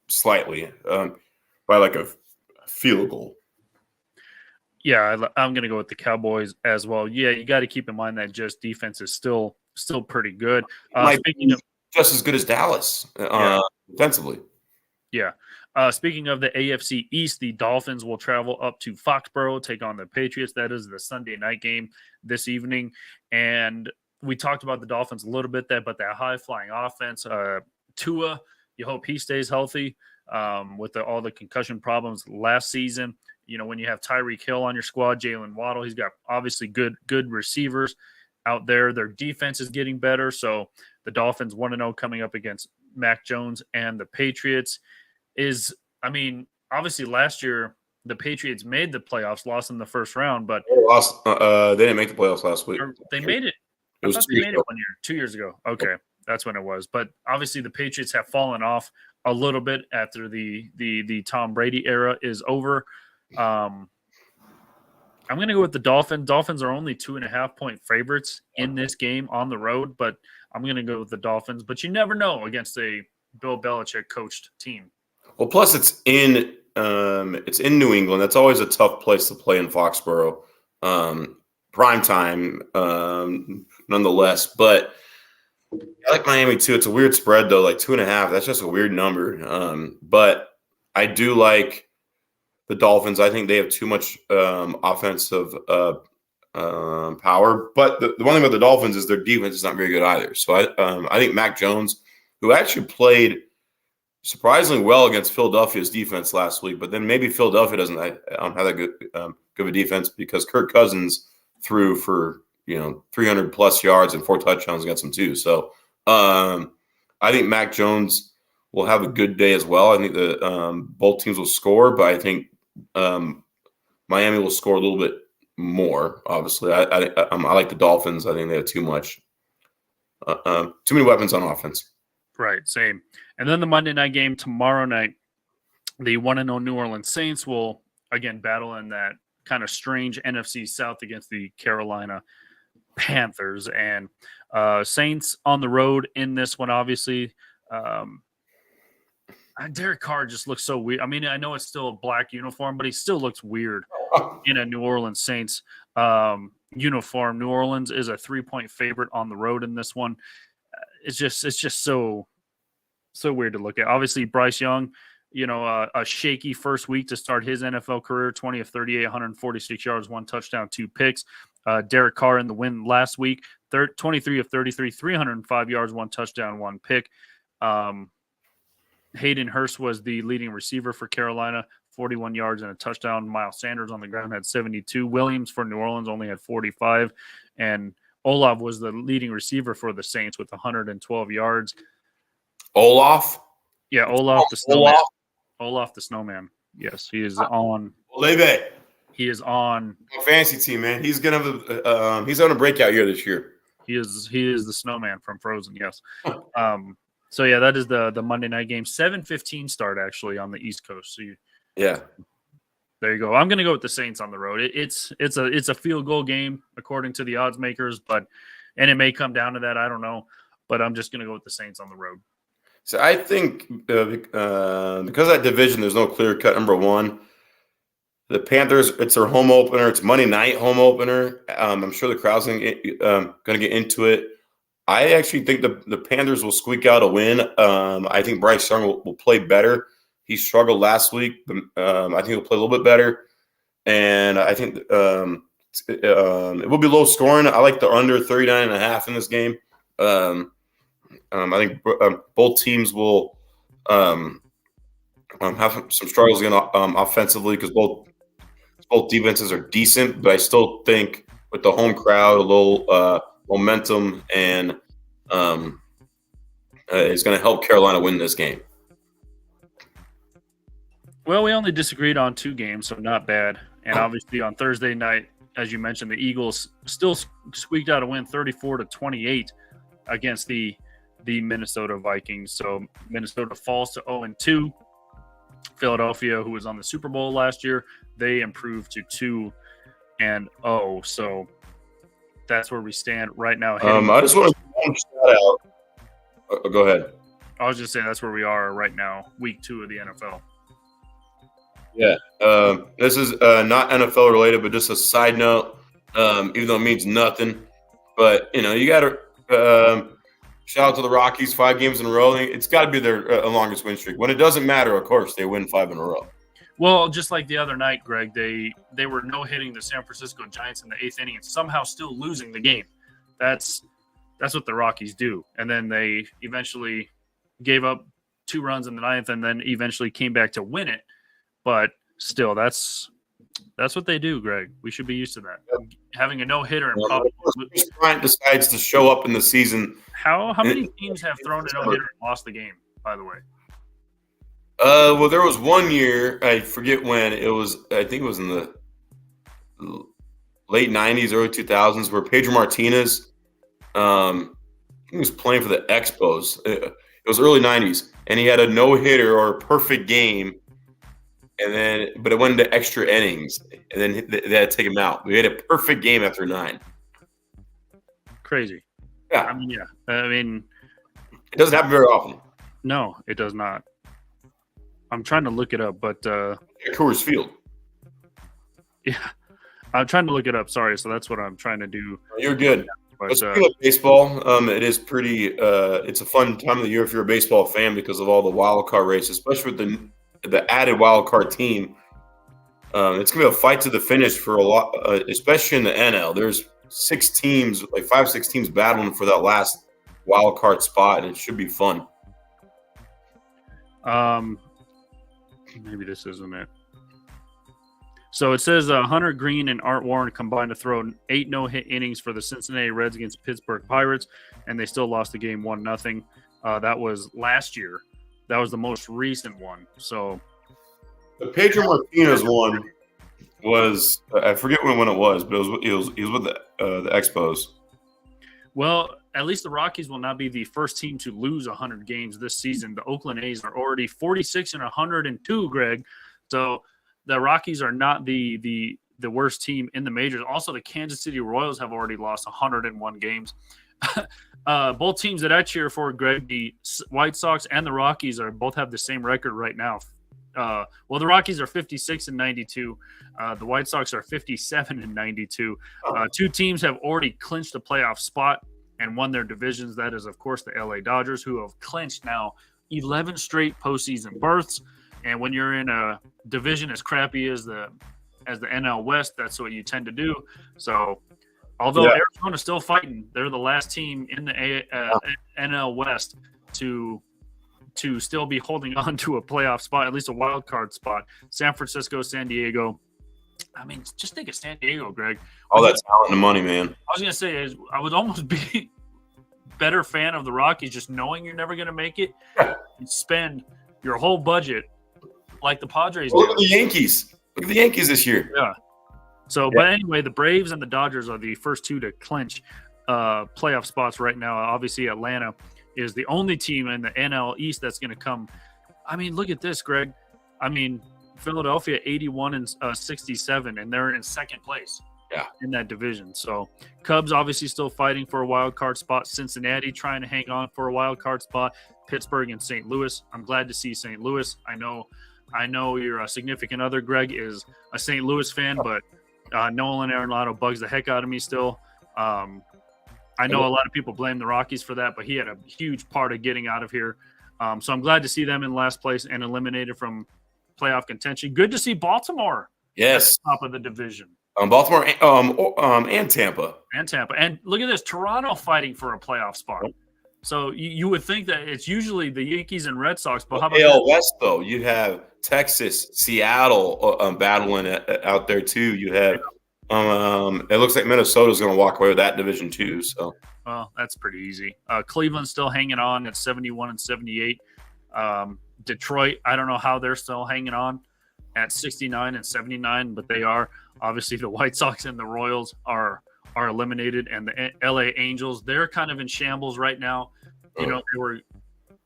Slightly, by like a field goal. Yeah, I'm going to go with the Cowboys as well. Yeah, you got to keep in mind that Jets defense is still pretty good. Speaking of just as good as Dallas defensively. Yeah. Speaking of the AFC East, the Dolphins will travel up to Foxborough, take on the Patriots. That is the Sunday night game this evening. And we talked about the Dolphins a little bit there, but that high-flying offense, Tua, you hope he stays healthy with all the concussion problems last season. When you have Tyreek Hill on your squad, Jalen Waddle, he's got obviously good receivers out there. Their defense is getting better. So the Dolphins 1-0 coming up against Mac Jones and the Patriots is, I mean, obviously last year the Patriots made the playoffs, lost in the first round, but they didn't make the playoffs last week. They made it. I thought they made it 1 year, 2 years ago. Okay, that's when it was. But obviously the Patriots have fallen off a little bit after the Tom Brady era is over. I'm going to go with the Dolphins. Dolphins are only 2.5-point favorites in this game on the road, but I'm going to go with the Dolphins. But you never know against a Bill Belichick coached team. Well, plus it's in New England. That's always a tough place to play in Foxborough. Prime time, nonetheless. But I like Miami too. It's a weird spread though, like 2.5. That's just a weird number. But I do like the Dolphins. I think they have too much offensive power. But the one thing about the Dolphins is their defense is not very good either. So I think Mac Jones, who actually played surprisingly well against Philadelphia's defense last week, but then maybe Philadelphia doesn't have that good of a defense because Kirk Cousins threw for 300 plus yards and 4 touchdowns against them too. So I think Mac Jones will have a good day as well. I think the both teams will score, but I think Miami will score a little bit more. Obviously, I like the Dolphins. I think they have too many weapons on offense. Right, same. And then the Monday night game tomorrow night, the 1-0 New Orleans Saints will again battle in that kind of strange NFC South against the Carolina Panthers. And Saints on the road in this one, obviously. Derek Carr just looks so weird. I mean, I know it's still a black uniform, but he still looks weird in a New Orleans Saints uniform. New Orleans is a 3-point favorite on the road in this one. It's just so weird to look at. Obviously, Bryce Young, a shaky first week to start his NFL career, 20 of 38, 146 yards, 1 touchdown, 2 picks. Derek Carr in the win last week, 23 of 33, 305 yards, 1 touchdown, 1 pick. Hayden Hurst was the leading receiver for Carolina, 41 yards and a touchdown. Miles Sanders on the ground had 72. Williams for New Orleans only had 45. And Olaf was the leading receiver for the Saints with 112 yards. Olaf? Yeah, Olaf the Snowman. Olaf the Snowman. Yes, he is on. Olave. He is on. Fantasy team, man. He's gonna have he's having a breakout year this year. He is the Snowman from Frozen. Yes. So yeah, that is the Monday night game. 7:15 start actually on the East Coast. So there you go. I'm going to go with the Saints on the road. It's a field goal game according to the odds makers, and it may come down to that. I don't know, but I'm just going to go with the Saints on the road. So I think because of that division, there's no clear cut number one. The Panthers, it's their home opener. It's Monday night home opener. I'm sure the crowd's going to get into it. I actually think the Panthers will squeak out a win. I think Bryce Young will play better. He struggled last week. I think he'll play a little bit better. And I think it will be low scoring. I like the under 39.5 in this game. I think both teams will have some struggles again offensively because both defenses are decent. But I still think with the home crowd, a little momentum and is going to help Carolina win this game. Well, we only disagreed on 2 games, so not bad. And obviously on Thursday night, as you mentioned, the Eagles still squeaked out a win 34-28 against the Minnesota Vikings. So Minnesota falls to 0-2. Philadelphia, who was on the Super Bowl last year, they improved to 2-0. So that's where we stand right now. I just want to shout out. Go ahead. I was just saying that's where we are right now, week 2 of the NFL. Yeah, this is not NFL related, but just a side note. Even though it means nothing, but you got to shout out to the Rockies. 5 games in a row. It's got to be their longest win streak. When it doesn't matter, of course, they win 5 in a row. Well, just like the other night, Greg, they were no-hitting the San Francisco Giants in the 8th inning and somehow still losing the game. That's what the Rockies do. And then they eventually gave up 2 runs in the 9th and then eventually came back to win it. But still, that's what they do, Greg. We should be used to that. Yep. Having a no-hitter and probably Bryant decides to show up in the season. How many teams have thrown a no-hitter and lost the game? by the way. Well, there was one year, I forget when it was. I think it was in the late '90s, early 2000s, where Pedro Martinez, he was playing for the Expos. It was early '90s, and he had a no hitter or a perfect game, but it went into extra innings, and then they had to take him out. We had a perfect game after 9. Crazy. Yeah, I mean, it doesn't happen very often. No, it does not. I'm trying to look it up, but Coors Field. Yeah, I'm trying to look it up. Sorry, so that's what I'm trying to do. You're good. But speaking of baseball, it is pretty. It's a fun time of the year if you're a baseball fan because of all the wild card races, especially with the added wild card team. It's gonna be a fight to the finish for a lot, especially in the NL. There's 6 teams, like 5-6 teams battling for that last wild card spot, and it should be fun. Maybe this isn't it. So it says Hunter Green and Art Warren combined to throw 8 no-hit innings for the Cincinnati Reds against Pittsburgh Pirates, and they still lost the game 1-0. That was last year. That was the most recent one. So the Pedro Martinez one was I forget when it was, but it was with the Expos. Well, at least the Rockies will not be the first team to lose 100 games this season. The Oakland A's are already 46-102, Greg. So the Rockies are not the worst team in the majors. Also, the Kansas City Royals have already lost 101 games. Both teams that I cheer for, Greg, the White Sox and the Rockies both have the same record right now. Well, the Rockies are 56-92. The White Sox are 57-92. 2 teams have already clinched a playoff spot and won their divisions. That is, of course, the LA Dodgers, who have clinched now 11 straight postseason berths. And when you're in a division as crappy as the NL West, that's what you tend to do. So, although Arizona's still fighting, they're the last team in the NL West to still be holding on to a playoff spot, at least a wild card spot. San Francisco, San Diego. I mean, just think of San Diego, Greg. All that talent and money, man. I was going to say, I would almost be better fan of the Rockies just knowing you're never going to make it and spend your whole budget like the Padres do. Look at the Yankees. Look at the Yankees this year. Yeah. So, but anyway, the Braves and the Dodgers are the first 2 to clinch playoff spots right now. Obviously, Atlanta is the only team in the NL East that's going to come. I mean, look at this, Greg. I mean, Philadelphia 81-67, and they're in second place in that division. So Cubs obviously still fighting for a wild card spot. Cincinnati trying to hang on for a wild card spot. Pittsburgh and St. Louis. I'm glad to see St. Louis. I know your significant other, Greg, is a St. Louis fan, but Nolan Arenado bugs the heck out of me still. I know a lot of people blame the Rockies for that, but he had a huge part of getting out of here. So I'm glad to see them in last place and eliminated from playoff contention. Good to see Baltimore at the top of the division. Baltimore and Tampa. And look at this, Toronto fighting for a playoff spot. So you would think that it's usually the Yankees and Red Sox, but how about AL West, though? You have Texas, Seattle battling out there, too. You have it looks like Minnesota's going to walk away with that division, too. So, well, that's pretty easy. Cleveland's still hanging on at 71-78. Detroit, I don't know how they're still hanging on at 69-79, but they are. Obviously, the White Sox and the Royals are eliminated, and the LA Angels, they're kind of in shambles right now. You know, they were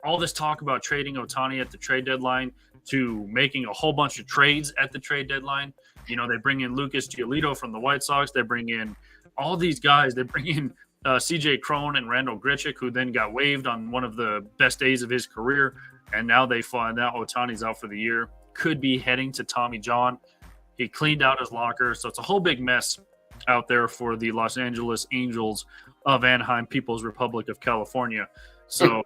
all this talk about trading Ohtani at the trade deadline to making a whole bunch of trades at the trade deadline. You know, they bring in Lucas Giolito from the White Sox. They bring in all these guys. They bring in CJ Cron and Randall Grichuk, who then got waived on one of the best days of his career. And now they find out Ohtani's out for the year. Could be heading to Tommy John. He cleaned out his locker. So it's a whole big mess out there for the Los Angeles Angels of Anaheim, People's Republic of California. So,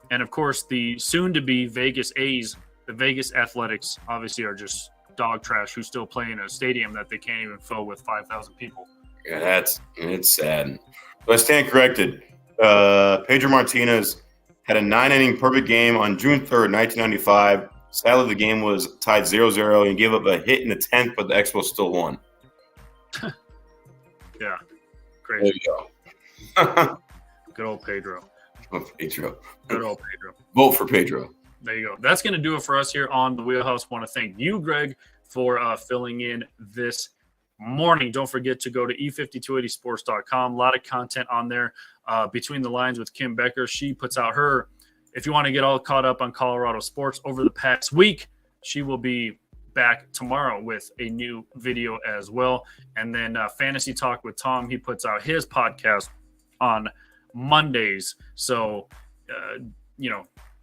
and of course, the soon-to-be Vegas A's, the Vegas Athletics, obviously are just dog trash who still play in a stadium that they can't even fill with 5,000 people. Yeah, it's sad. But I stand corrected. Pedro Martinez had a 9-inning perfect game on June 3rd, 1995. Sadly, the game was tied 0-0 and gave up a hit in the 10th, but the Expos still won. Yeah, crazy. There you go. Good old Pedro. Oh, Pedro. Good old Pedro. Vote for Pedro. There you go. That's going to do it for us here on the Wheelhouse. Want to thank you, Greg, for filling in this morning. Don't forget to go to e5280sports.com. A lot of content on there. Between the Lines with Kim Becker. She puts out her, if you want to get all caught up on Colorado sports over the past week, she will be back tomorrow with a new video as well. And then Fantasy Talk with Tom, he puts out his podcast on Mondays. So,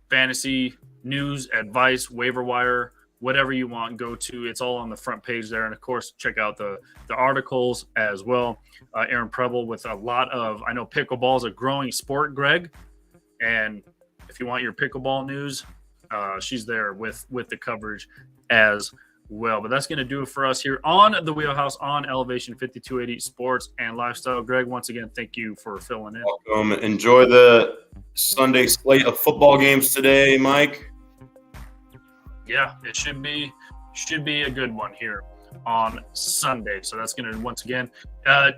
fantasy news, advice, waiver wire, whatever you want, go to. It's all on the front page there. And, of course, check out the articles as well. Aaron Preble with a lot of – I know pickleball is a growing sport, Greg. And if you want your pickleball news, she's there with the coverage as well. But that's going to do it for us here on the Wheelhouse on Elevation 5280 Sports and Lifestyle. Greg, once again, thank you for filling in. Welcome. Enjoy the Sunday slate of football games today, Mike. Yeah, it should be a good one here on Sunday. So that's going to, once again,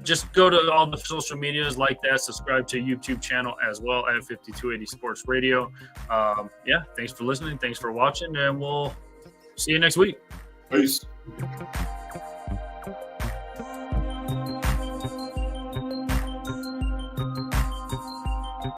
just go to all the social medias like that, subscribe to YouTube channel as well at 5280 Sports Radio. Thanks for listening. Thanks for watching, and we'll see you next week. Peace.